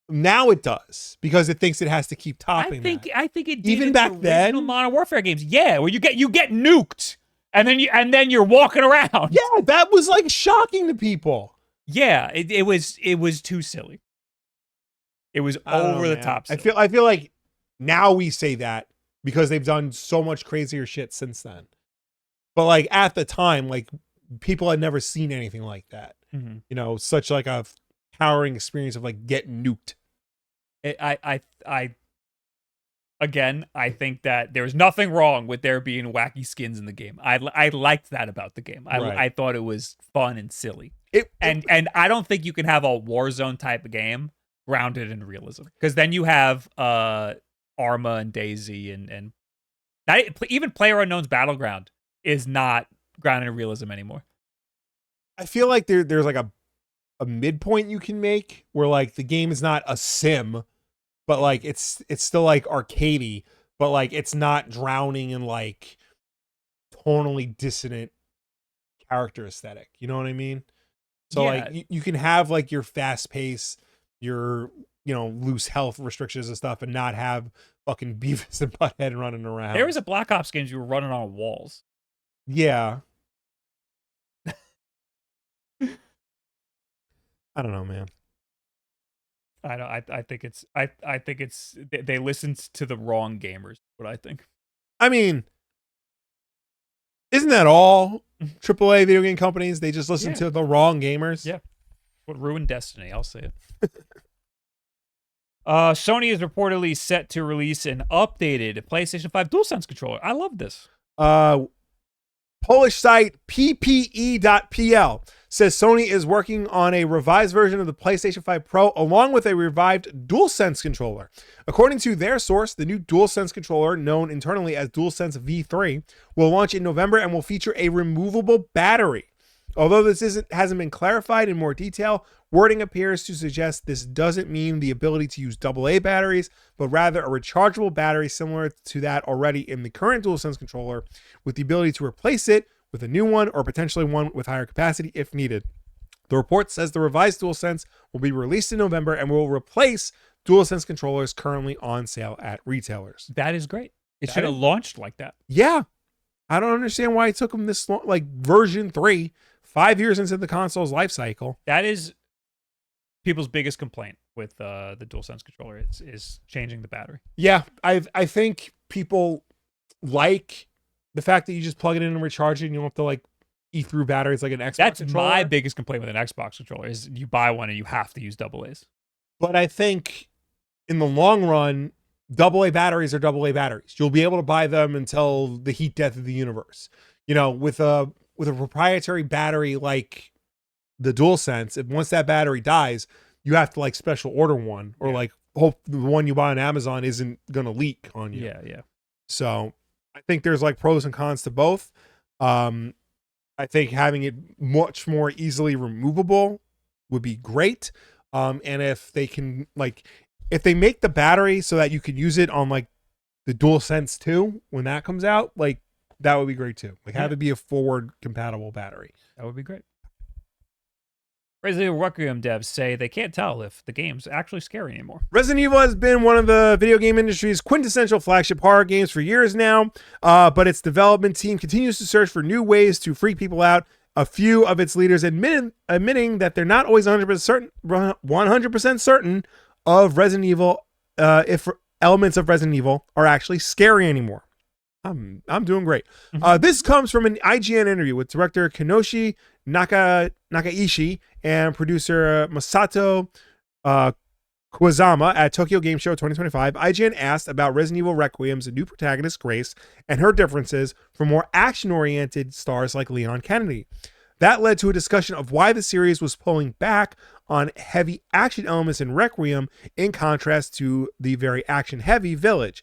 Now it does, because it thinks it has to keep topping that. I think it did even back then. Modern Warfare games, yeah, where you get nuked, and then you're walking around. Yeah, that was like shocking to people. Yeah, it was too silly. It was over the top. I feel like now we say that because they've done so much crazier shit since then. But like at the time, like people had never seen anything like that. Mm-hmm. You know, such like a powering experience of like getting nuked. I think that there's nothing wrong with there being wacky skins in the game. I liked that about the game. I thought it was fun and silly. And I don't think you can have a Warzone type of game grounded in realism, because then you have Arma and Daisy and not, even PlayerUnknown's Battleground is not grounded in realism anymore. I feel like there's like a midpoint you can make where like the game is not a sim, but like it's still like arcadey, but like it's not drowning in like tonally dissonant character aesthetic. You know what I mean? So like you can have like your fast pace, your loose health restrictions and stuff, and not have fucking Beavis and Butthead running around. There was a Black Ops game you were running on walls. Yeah. I don't know, man. I think it's they listened to the wrong gamers. What I think. I mean, isn't that all AAA video game companies? They just listen to the wrong gamers. Yeah. What ruined Destiny? I'll say it. Sony is reportedly set to release an updated PlayStation 5 DualSense controller. I love this. Polish site ppe.pl says Sony is working on a revised version of the PlayStation 5 Pro along with a revived DualSense controller. According to their source, the new DualSense controller, known internally as DualSense V3, will launch in November and will feature a removable battery. Although this hasn't been clarified in more detail, wording appears to suggest this doesn't mean the ability to use AA batteries, but rather a rechargeable battery similar to that already in the current DualSense controller, with the ability to replace it with a new one or potentially one with higher capacity if needed. The report says the revised DualSense will be released in November and will replace DualSense controllers currently on sale at retailers. That is great. It should have launched like that. Yeah. I don't understand why it took them this long, like version 3, 5 years into the console's life cycle. That is people's biggest complaint with the DualSense controller is changing the battery. Yeah, I think people like the fact that you just plug it in and recharge it and you don't have to like eat through batteries like an Xbox controller. My biggest complaint with an Xbox controller is you buy one and you have to use AA's. But I think in the long run, AA batteries are AA batteries. You'll be able to buy them until the heat death of the universe. You know, with a proprietary battery like the DualSense, if once that battery dies, you have to like special order one or like hope the one you buy on Amazon isn't going to leak on you. Yeah. So I think there's like pros and cons to both. I think having it much more easily removable would be great. And if they can if they make the battery so that you can use it on like the DualSense 2 when that comes out, like that would be great too. Like have Yeah. it be a forward compatible battery. That would be great. Resident Evil Requiem devs say they can't tell if the game's actually scary anymore. Resident Evil has been one of the video game industry's quintessential flagship horror games for years now, but its development team continues to search for new ways to freak people out. A few of its leaders admitting that they're not always 100% certain of Resident Evil, if elements of Resident Evil are actually scary anymore. I'm doing great. This comes from an IGN interview with director Kinoshi Nakaishi and producer Masato Kuwazama at Tokyo Game Show 2025. IGN asked about Resident Evil Requiem's new protagonist Grace and her differences from more action-oriented stars like Leon Kennedy. That led to a discussion of why the series was pulling back on heavy action elements in Requiem in contrast to the very action-heavy Village.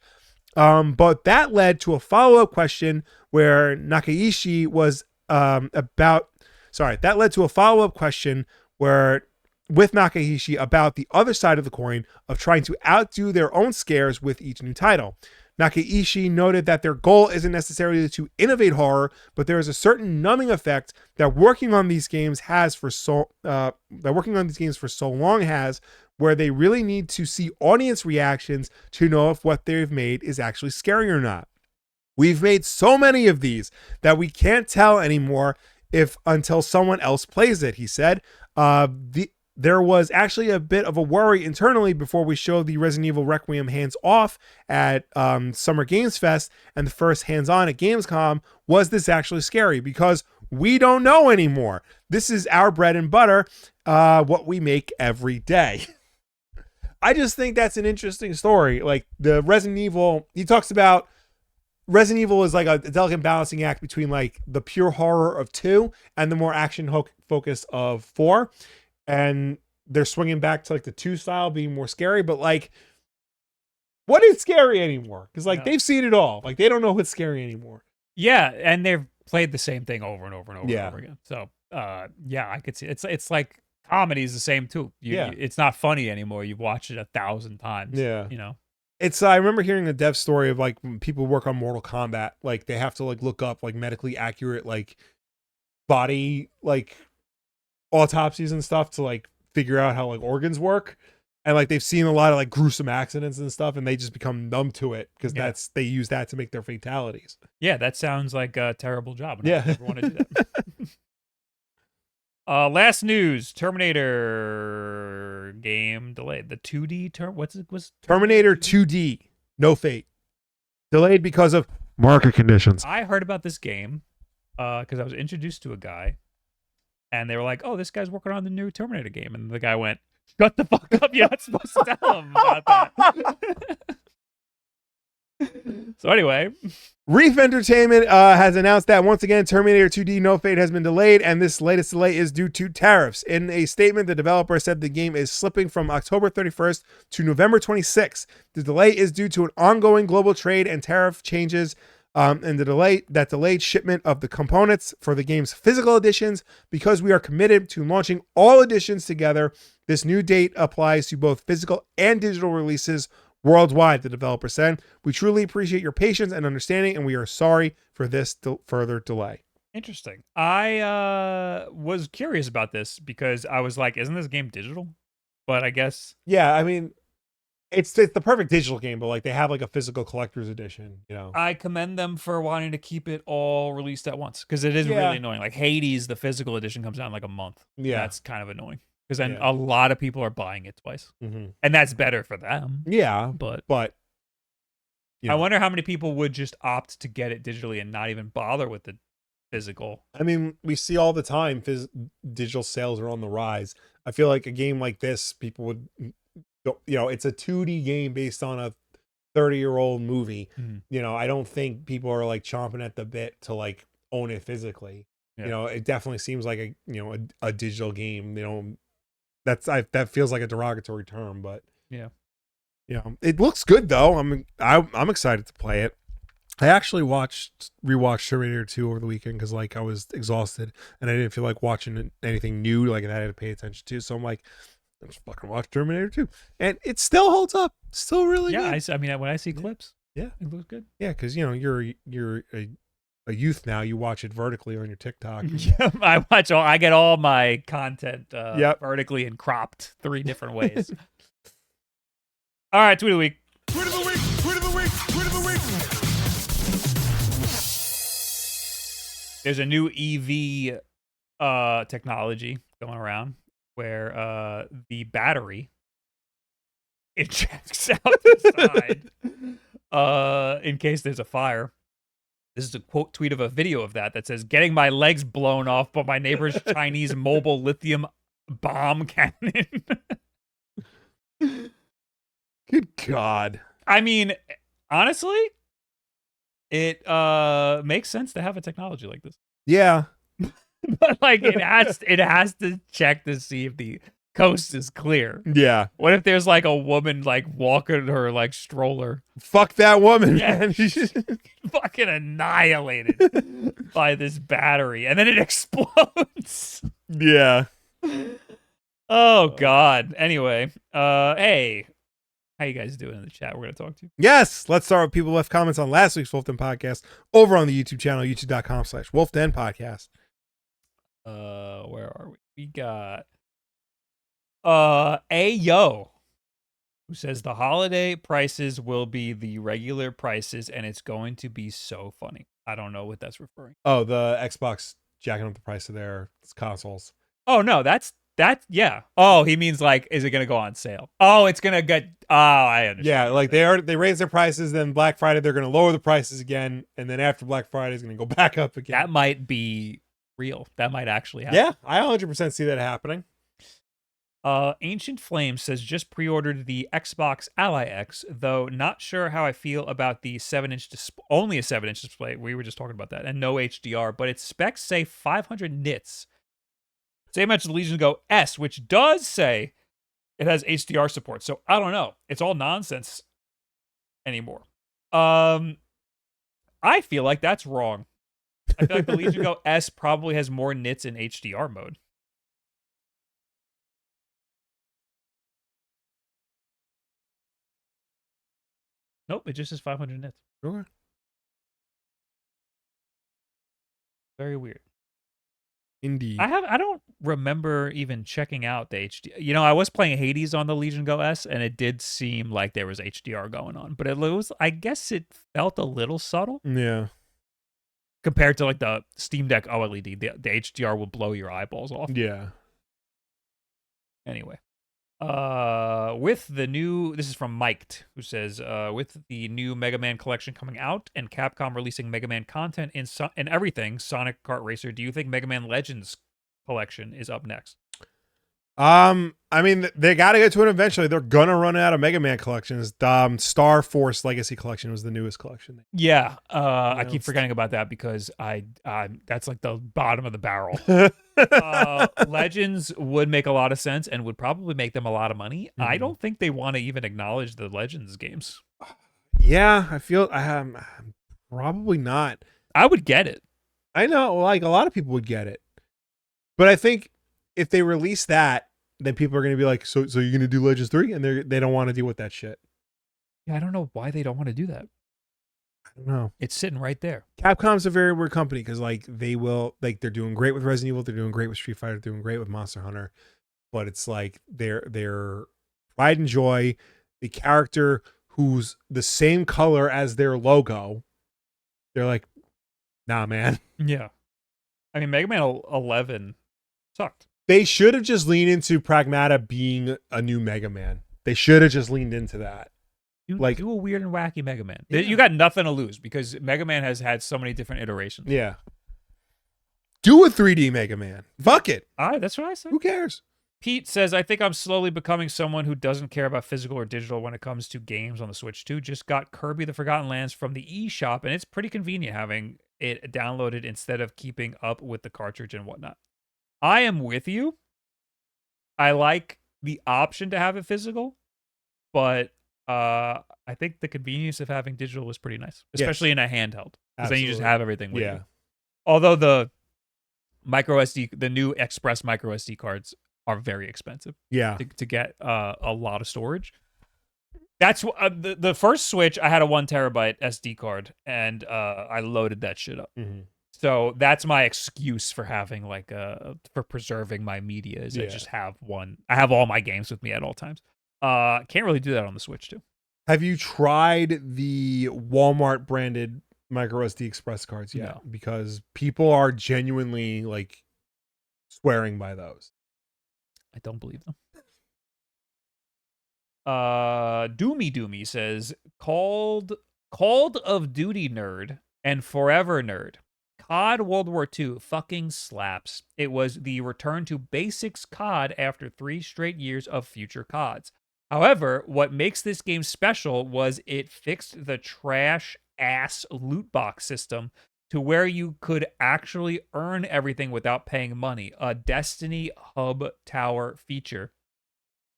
But that led to a follow-up question where Nakaishi was that led to a follow-up question with Nakaishi about the other side of the coin of trying to outdo their own scares with each new title. Nakaishi noted that their goal isn't necessarily to innovate horror, but there is a certain numbing effect that working on these games for so long has, where they really need to see audience reactions to know if what they've made is actually scary or not. We've made so many of these that we can't tell anymore until someone else plays it, he said. There was actually a bit of a worry internally before we showed the Resident Evil Requiem hands-off at Summer Games Fest and the first hands-on at Gamescom. Was this actually scary? Because we don't know anymore. This is our bread and butter, what we make every day. I just think that's an interesting story. Like the Resident Evil, he talks about Resident Evil is like a delicate balancing act between like the pure horror of 2 and the more action focus of 4. And they're swinging back to like the 2 style being more scary, but like, what is scary anymore? Because like they've seen it all. Like they don't know what's scary anymore. Yeah, and they've played the same thing over and over and over Yeah. and over again. So yeah, I could see it's like comedy is the same too. Yeah. It's not funny anymore. You've watched it 1,000 times. Yeah. You know. It's I remember hearing the dev story of like when people work on Mortal Kombat, like they have to like look up like medically accurate like body like autopsies and stuff to like figure out how like organs work, and like they've seen a lot of like gruesome accidents and stuff, and they just become numb to it because they use that to make their fatalities. Yeah, that sounds like a terrible job. And Yeah. I never want to do that. Last news: Terminator game delayed. The 2D was Terminator 2D, no fate, delayed because of market conditions. I heard about this game because I was introduced to a guy, and they were like, "Oh, this guy's working on the new Terminator game," and the guy went, "Shut the fuck up! You're not supposed to tell him about that." So anyway, Reef Entertainment has announced that once again Terminator 2D No Fate has been delayed, and this latest delay is due to tariffs. In a statement, the developer said the game is slipping from October 31st to November 26th. The delay is due to an ongoing global trade and tariff changes, and the delayed shipment of the components for the game's physical editions. Because we are committed to launching all editions together, this new date applies to both physical and digital releases worldwide, the developer said. We truly appreciate your patience and understanding, and we are sorry for this further delay. interesting. I was curious about this because I was like, "Isn't this game digital?" But I guess Yeah, I mean, it's the perfect digital game, but like they have like a physical collector's edition, you know. I commend them for wanting to keep it all released at once because it is Yeah. really annoying. Like Hades, the physical edition comes out in like a month. Yeah. That's kind of annoying because then Yeah. a lot of people are buying it twice, Mm-hmm. and that's better for them. Yeah, But Yeah. I wonder how many people would just opt to get it digitally and not even bother with the physical. I mean, we see all the time digital sales are on the rise. I feel like a game like this, people would, you know, it's a 2D game based on a 30-year-old movie. Mhm. You know, I don't think people are like chomping at the bit to like own it physically. Yeah. You know, it definitely seems like a digital game. You know, that feels like a derogatory term, but Yeah. you know, it looks good though. I'm excited to play it. I actually rewatched Terminator 2 over the weekend because like I was exhausted and I didn't feel like watching anything new like that I had to pay attention to. So I'm like, let's fucking watch Terminator 2, and it still holds up. Still really Yeah, good. I mean, when I see clips, Yeah. it looks good. Yeah, because you know you're a youth now. You watch it vertically on your TikTok. Yeah, I get all my content vertically and cropped 3 different ways. All right, tweet of the week. Tweet of the week. Tweet of the week. Tweet of the week. There's a new EV technology going around where the battery ejects out the side in case there's a fire. This is a quote tweet of a video of that says, "Getting my legs blown off by my neighbor's Chinese mobile lithium bomb cannon." Good God. I mean, honestly, it makes sense to have a technology like this. Yeah. But like it has to check to see if the coast is clear. Yeah. What if there's like a woman like walking her like stroller? Fuck that woman. Yeah, Man. she's fucking annihilated by this battery, and then it explodes. Yeah. Oh God. Anyway, hey, how you guys doing in the chat? We're gonna talk to you. Yes. Let's start with people left comments on last week's Wolf Den podcast over on the YouTube channel, youtube.com/Wolf Den Podcast. Where are we? We got Ayo, who says the holiday prices will be the regular prices and it's going to be so funny. I don't know what that's referring. Oh, the Xbox jacking up the price of their consoles. Oh no, that's yeah. Oh, he means like, is it gonna go on sale? Oh, it's gonna get. Oh, I understand. Yeah, like they raised their prices, then Black Friday they're going to lower the prices again, and then after Black Friday is going to go back up again. That might be real. That might actually happen. Yeah, I 100% see that happening. Ancient Flame says just pre-ordered the Xbox Ally X, though not sure how I feel about the 7-inch only a 7-inch display. We were just talking about that, and no HDR, but its specs say 500 nits. Same as the Legion Go S, which does say it has HDR support. So I don't know. It's all nonsense anymore. I feel like that's wrong. I feel like the Legion Go S probably has more nits in HDR mode. Nope, it just says 500 nits. Okay. Very weird. Indeed. I don't remember even checking out the HDR. You know, I was playing Hades on the Legion Go S, and it did seem like there was HDR going on, but it was, I guess it felt a little subtle. Yeah. Compared to like the Steam Deck OLED, the HDR will blow your eyeballs off. Yeah. Anyway, with the new, this is from Mike, who says, with the new Mega Man collection coming out and Capcom releasing Mega Man content in everything, Sonic Kart Racer, do you think Mega Man Legends collection is up next? I mean, they got to get to it eventually. They're gonna run out of Mega Man collections. Star Force Legacy Collection was the newest collection. Yeah, I keep forgetting about that because I that's like the bottom of the barrel. Legends would make a lot of sense and would probably make them a lot of money. Mm-hmm. I don't think they want to even acknowledge the Legends games. Yeah, I feel probably not. I would get it. I know, like a lot of people would get it, but I think if they release that, then people are going to be like, so you're going to do Legends 3? And they don't want to deal with that shit. Yeah, I don't know why they don't want to do that. I don't know. It's sitting right there. Capcom's a very weird company because like they're doing great with Resident Evil, they're doing great with Street Fighter, they're doing great with Monster Hunter, but it's like their pride and joy, the character who's the same color as their logo, they're like, nah, man. Yeah. I mean, Mega Man 11 sucked. They should have just leaned into Pragmata being a new Mega Man. They should have just leaned into that. Do a weird and wacky Mega Man. Yeah. You got nothing to lose because Mega Man has had so many different iterations. Yeah. Do a 3D Mega Man. Fuck it. That's what I said. Who cares? Pete says, I think I'm slowly becoming someone who doesn't care about physical or digital when it comes to games on the Switch 2. Just got Kirby the Forgotten Lands from the eShop, and it's pretty convenient having it downloaded instead of keeping up with the cartridge and whatnot. I am with you. I like the option to have it physical, but I think the convenience of having digital was pretty nice, especially in a handheld. Because then you just have everything with you. Although the new Express micro SD cards are very expensive. Yeah. To get a lot of storage. That's the first Switch. I had a 1 terabyte SD card, and I loaded that shit up. Mm-hmm. So that's my excuse for having for preserving my media. Is I Yeah. just have one. I have all my games with me at all times. Can't really do that on the Switch too. Have you tried the Walmart branded micro SD Express cards yet? No. Because people are genuinely like swearing by those. I don't believe them. Doomy says Called of Duty nerd and Forever nerd. COD World War II fucking slaps. It was the return to basics COD after 3 straight years of future CODs. However, what makes this game special was it fixed the trash ass loot box system to where you could actually earn everything without paying money. A Destiny hub tower feature.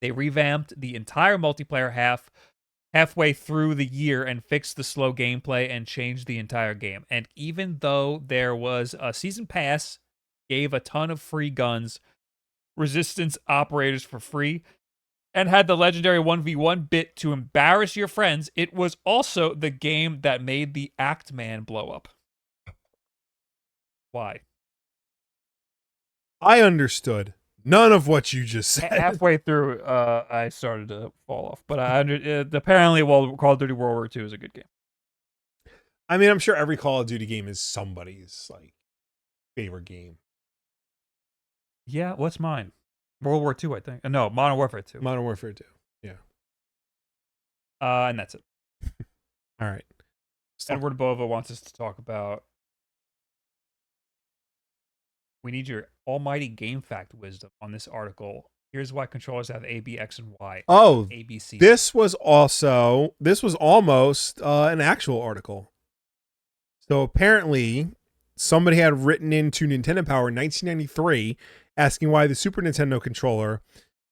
They revamped the entire multiplayer halfway through the year and fixed the slow gameplay and changed the entire game. And even though there was a season pass, gave a ton of free guns, resistance operators for free, and had the legendary 1v1 bit to embarrass your friends, it was also the game that made the Act Man blow up. Why? I understood none of what you just said. Halfway through, I started to fall off. But apparently, Call of Duty World War II is a good game. I mean, I'm sure every Call of Duty game is somebody's like favorite game. Yeah, what's mine? World War II, I think. No, Modern Warfare 2. Modern Warfare 2. Yeah. And that's it. All right. Edward Bova wants us to talk about. We need your almighty game fact wisdom on this article. Here's why controllers have A, B, X, and Y. Oh, A, B, C. This was almost an actual article. So apparently somebody had written into Nintendo Power in 1993 asking why the Super Nintendo controller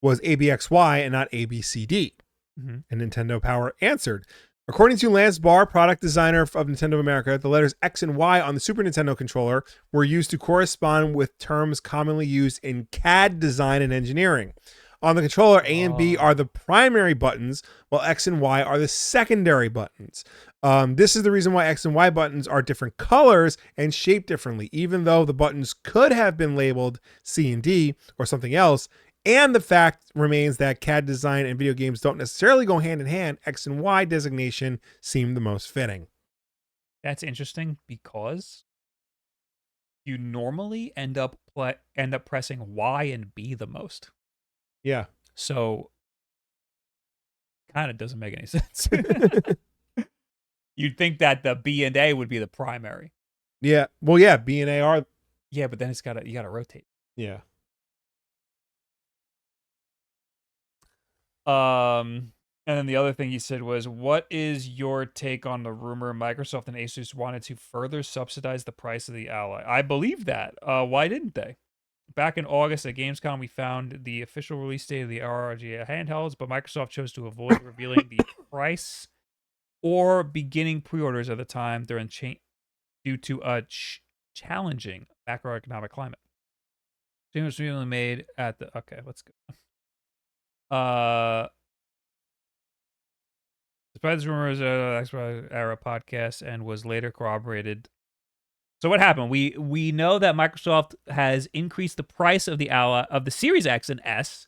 was ABXY and not ABCD. Mm-hmm. And Nintendo Power answered, according to Lance Barr, product designer of Nintendo of America, the letters X and Y on the Super Nintendo controller were used to correspond with terms commonly used in CAD design and engineering. On the controller, A and B are the primary buttons, while X and Y are the secondary buttons. This is the reason why X and Y buttons are different colors and shaped differently, even though the buttons could have been labeled C and D or something else. And the fact remains that CAD design and video games don't necessarily go hand in hand. X and Y designation seemed the most fitting. That's interesting because you normally end up pressing Y and B the most. Yeah. So kind of doesn't make any sense. You'd think that the B and A would be the primary. Yeah. Well, yeah, B and A are. Yeah, but then you gotta rotate. Yeah. And then the other thing he said was, what is your take on the rumor Microsoft and Asus wanted to further subsidize the price of the Ally? I believe that. Why didn't they? Back in August at Gamescom, we found the official release date of the ROG handhelds, but Microsoft chose to avoid revealing the price or beginning pre-orders at the time due to a challenging macroeconomic climate. It was really made at the... Okay, let's go. Despite this rumor, was an Xbox era podcast and was later corroborated. So what happened? We know that Microsoft has increased the price of the Ally of the Series X and S.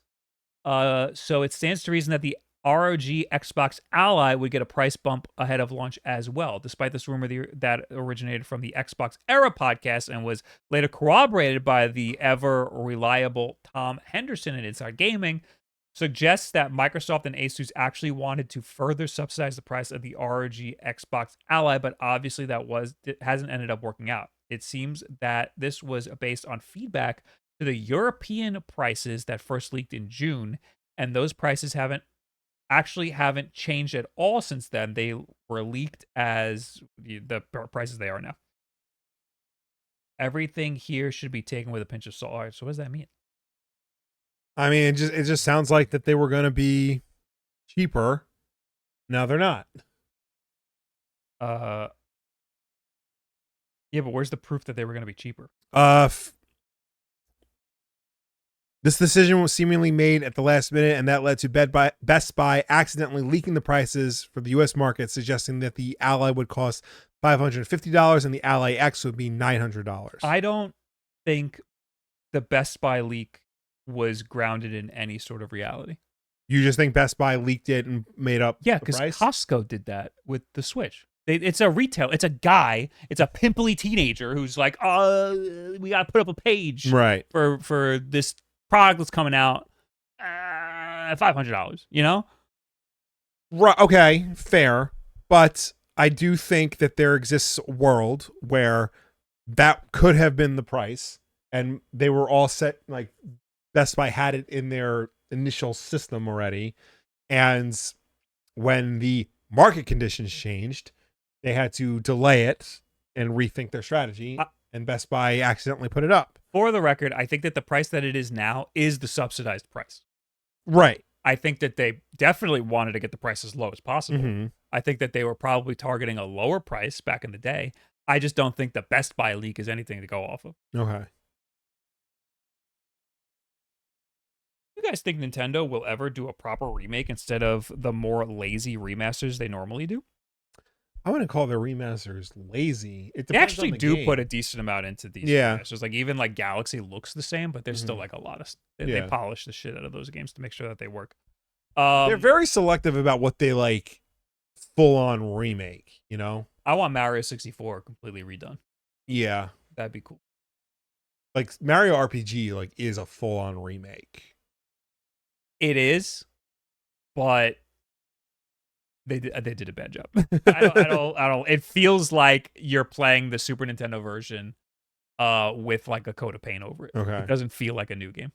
So it stands to reason that the ROG Xbox Ally would get a price bump ahead of launch as well, despite this rumor that originated from the Xbox Era podcast and was later corroborated by the ever reliable Tom Henderson at Inside Gaming. Suggests that Microsoft and Asus actually wanted to further subsidize the price of the ROG Xbox Ally, but obviously it hasn't ended up working out. It seems that this was based on feedback to the European prices that first leaked in June, and those prices haven't changed at all since then. They were leaked as the prices they are now. Everything here should be taken with a pinch of salt. All right, so what does that mean? I mean, it just sounds like that they were going to be cheaper. Now they're not. Yeah, but where's the proof that they were going to be cheaper? This decision was seemingly made at the last minute, and that led to Best Buy accidentally leaking the prices for the U.S. market, suggesting that the Ally would cost $550 and the Ally X would be $900. I don't think the Best Buy leak was grounded in any sort of reality. You just think Best Buy leaked it and made up Yeah, the because price? Costco did that with the Switch. It's a retail. It's a guy. It's a pimply teenager who's like, we got to put up a page Right. for this product that's coming out, $500, you know? Right. Okay, fair. But I do think that there exists a world where that could have been the price, and they were all set, like Best Buy had it in their initial system already, and when the market conditions changed, they had to delay it and rethink their strategy, and Best Buy accidentally put it up. For the record, I think that the price that it is now is the subsidized price. Right. I think that they definitely wanted to get the price as low as possible. Mm-hmm. I think that they were probably targeting a lower price back in the day. I just don't think the Best Buy leak is anything to go off of. Okay. You guys think Nintendo will ever do a proper remake instead of the more lazy remasters they normally do? I wouldn't call their remasters lazy. It They depends actually on the do game. put a decent amount into these remasters. Like even like Galaxy looks the same, but there's still like a lot of they polish the shit out of those games to make sure that they work. They're very selective about what they like full on remake, you know? I want Mario 64 completely redone. Yeah. That'd be cool. Like Mario RPG like is a full on remake. It is, but they did a bad job. I don't. It feels like you're playing the Super Nintendo version, with like a coat of paint over it. Okay. It doesn't feel like a new game.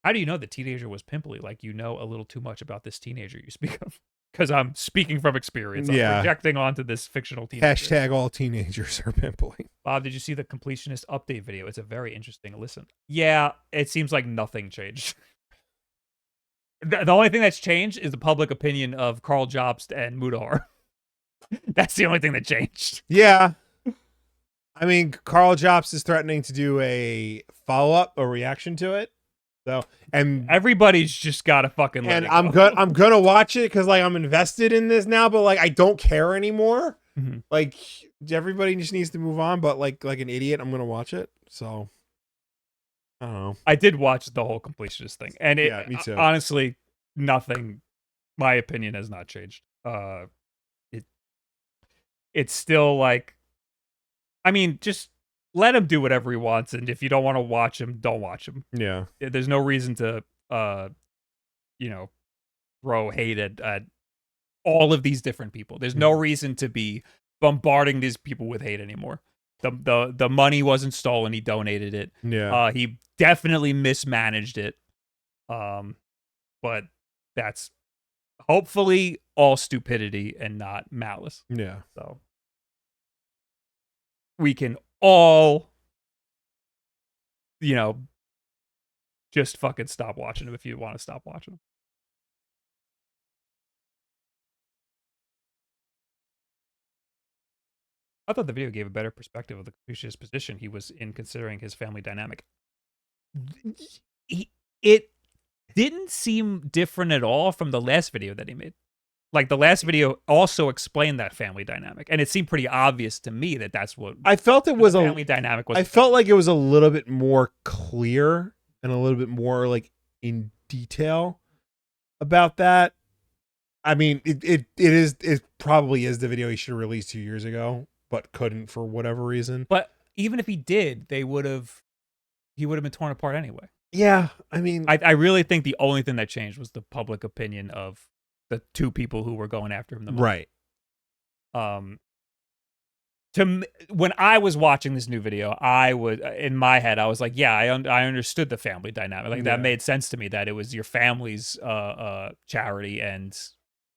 How do you know the teenager was pimply? Like you know a little too much about this teenager you speak of. Because I'm speaking from experience. I'm projecting onto this fictional teenager. Hashtag all teenagers are pimply. Bob, did you see the completionist update video? It's a very interesting listen. Yeah, it seems like nothing changed. The only thing that's changed is the public opinion of Carl Jobst and Mudahar. That's the only thing that changed. Yeah. I mean, Carl Jobst is threatening to do a follow-up, a reaction to it. So, and everybody's just gotta fucking let it go. I'm gonna watch it because like I'm invested in this now, but like I don't care anymore. Mm-hmm. Like everybody just needs to move on, but like an idiot, I'm gonna watch it. So I don't know. I did watch the whole completionist thing, and yeah, me too. Honestly, nothing. My opinion has not changed. It's still like, I mean, just let him do whatever he wants, and if you don't want to watch him, don't watch him. Yeah, there's no reason to, throw hate at all of these different people. There's no reason to be bombarding these people with hate anymore. The money wasn't stolen; he donated it. Yeah, he definitely mismanaged it. But that's hopefully all stupidity and not malice. Yeah. So we can all, just fucking stop watching them if you want to stop watching them. I thought the video gave a better perspective of the Confucius position he was in considering his family dynamic. It didn't seem different at all from the last video that he made. Like, the last video also explained that family dynamic, and it seemed pretty obvious to me that that's what I felt it was family dynamic was. I felt like it was a little bit more clear and a little bit more like in detail about that. I mean, it probably is the video he should have released 2 years ago, but couldn't for whatever reason. But even if he did, he would have been torn apart anyway. Yeah, I mean, I really think the only thing that changed was the public opinion of the two people who were going after him the most. Right. When I was watching this new video, I was in my head, I was like, yeah, I understood the family dynamic. Like that made sense to me that it was your family's charity, and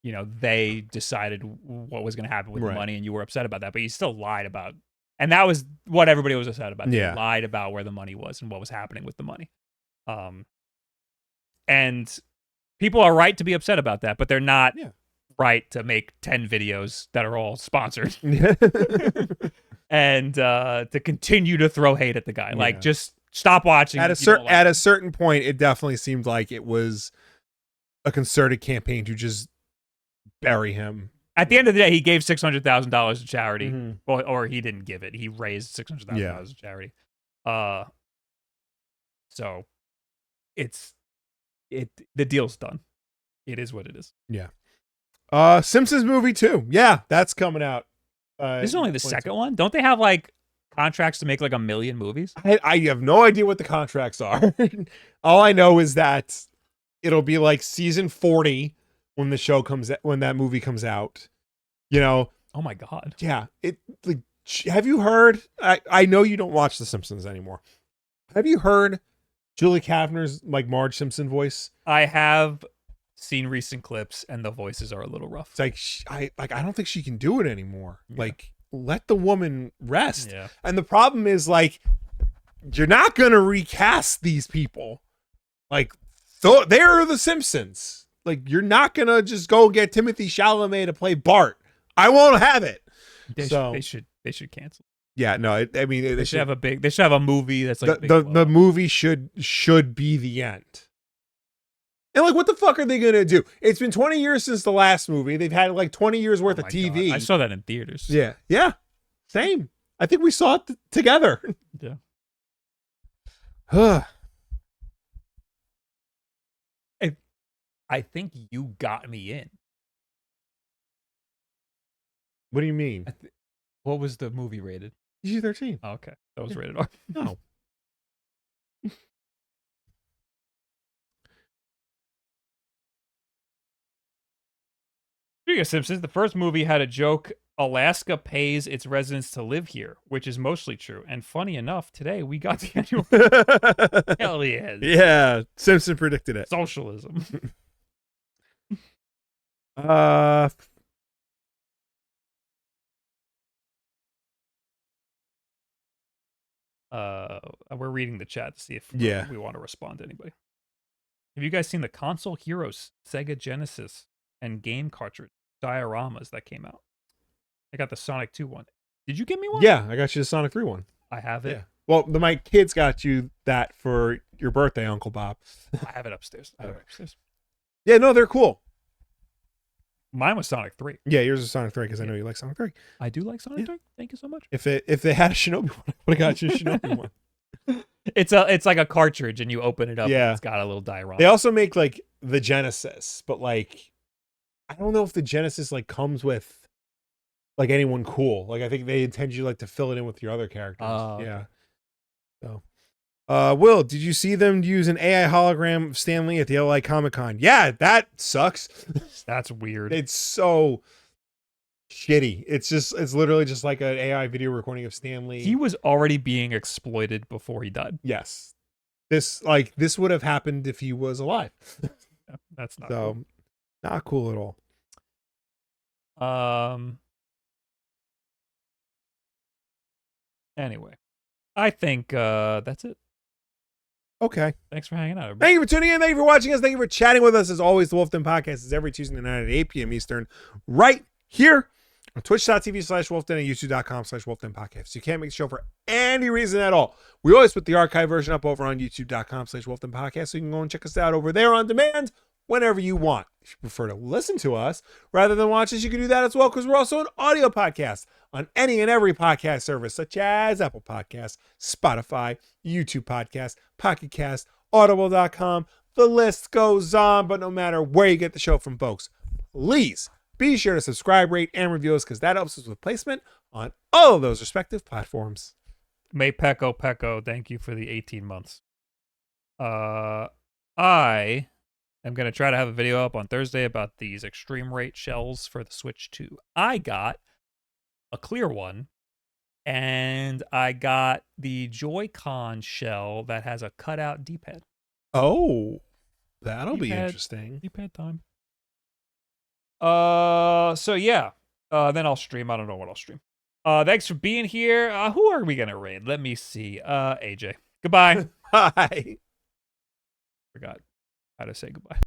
they decided what was going to happen with the money, and you were upset about that, but you still lied about, and that was what everybody was upset about. They lied about where the money was and what was happening with the money. And people are right to be upset about that, but they're not right to make 10 videos that are all sponsored and to continue to throw hate at the guy. Like, just stop watching. At a certain point, it definitely seemed like it was a concerted campaign to just bury him. At the end of the day, he gave $600,000 to charity. Mm-hmm. Well, or he didn't give it. He raised $600,000 to charity. So the deal's done. It is what it is. Yeah. Simpsons movie 2. Yeah, that's coming out. This is only the second one. Don't they have like contracts to make like 1 million movies? I have no idea what the contracts are. All I know is that it'll be like season 40 when that movie comes out. You know? Oh my God. Yeah. Have you heard? I know you don't watch The Simpsons anymore. Have you heard Julie Kavner's like Marge Simpson voice? I have seen recent clips, and the voices are a little rough. It's like I don't think she can do it anymore. Yeah. Like, let the woman rest. Yeah. And the problem is, like, you're not gonna recast these people. Like, they're the Simpsons. Like, you're not gonna just go get Timothy Chalamet to play Bart. I won't have it. They should cancel. Yeah, no. They should have a big. They should have a movie that's like the movie should be the end. And like, what the fuck are they gonna do? It's been 20 years since the last movie. They've had like 20 years worth of TV. God. I saw that in theaters. Yeah, same. I think we saw it together. Yeah. I think you got me in. What do you mean? What was the movie rated? PG-13. Oh, okay, that was rated R. No. Speaking of Simpsons, the first movie had a joke: Alaska pays its residents to live here, which is mostly true. And funny enough, today we got the annual. Hell yeah. Yeah, Simpson predicted it. Socialism. We're reading the chat to see if we want to respond to anybody. Have you guys seen the Console Heroes Sega Genesis and game cartridge dioramas that came out? I got the Sonic 2 one. Did you give me one? Yeah, I got you the Sonic 3 one. I have it. Yeah. Well, my kids got you that for your birthday, Uncle Bob. I have it upstairs. Yeah, no, they're cool. Mine was Sonic 3. Yeah, yours is Sonic 3 because I know you like Sonic 3. I do like Sonic 3. Thank you so much. If they had a Shinobi one, I would have got you a Shinobi one. It's like a cartridge, and you open it up. Yeah, and it's got a little diorama. They also make like the Genesis, but like I don't know if the Genesis like comes with like anyone cool. Like I think they intend you like to fill it in with your other characters. Yeah. So, Will, did you see them use an AI hologram of Stan Lee at the LA Comic-Con? Yeah, that sucks. That's weird. It's so shitty. It's literally just like an AI video recording of Stan Lee. He was already being exploited before he died. Yes. This would have happened if he was alive. Yeah, that's not so cool. Not cool at all. Anyway, I think that's it. Okay. Thanks for hanging out, everybody. Thank you for tuning in. Thank you for watching us. Thank you for chatting with us. As always, the WULFF DEN Podcast is every Tuesday night at 8 p.m. Eastern, right here on twitch.tv/WULFDEN and youtube.com/WULFDEN Podcast. So you can't make the show for any reason at all. We always put the archive version up over on youtube.com/WULFDEN Podcast. So you can go and check us out over there on demand whenever you want. If you prefer to listen to us rather than watch us, you can do that as well, because we're also an audio podcast on any and every podcast service, such as Apple Podcasts, Spotify, YouTube Podcasts, Pocket Cast, Audible.com. The list goes on, but no matter where you get the show from, folks, please be sure to subscribe, rate, and review us, because that helps us with placement on all of those respective platforms. May Pecco, thank you for the 18 months. I am going to try to have a video up on Thursday about these extreme rate shells for the Switch 2. I got a clear one, and I got the Joy-Con shell that has a cutout D-pad. Oh, that'll be interesting. D-pad time. So yeah. Then I'll stream. I don't know what I'll stream. Thanks for being here. Who are we gonna raid? Let me see. AJ. Goodbye. Bye. Forgot how to say goodbye.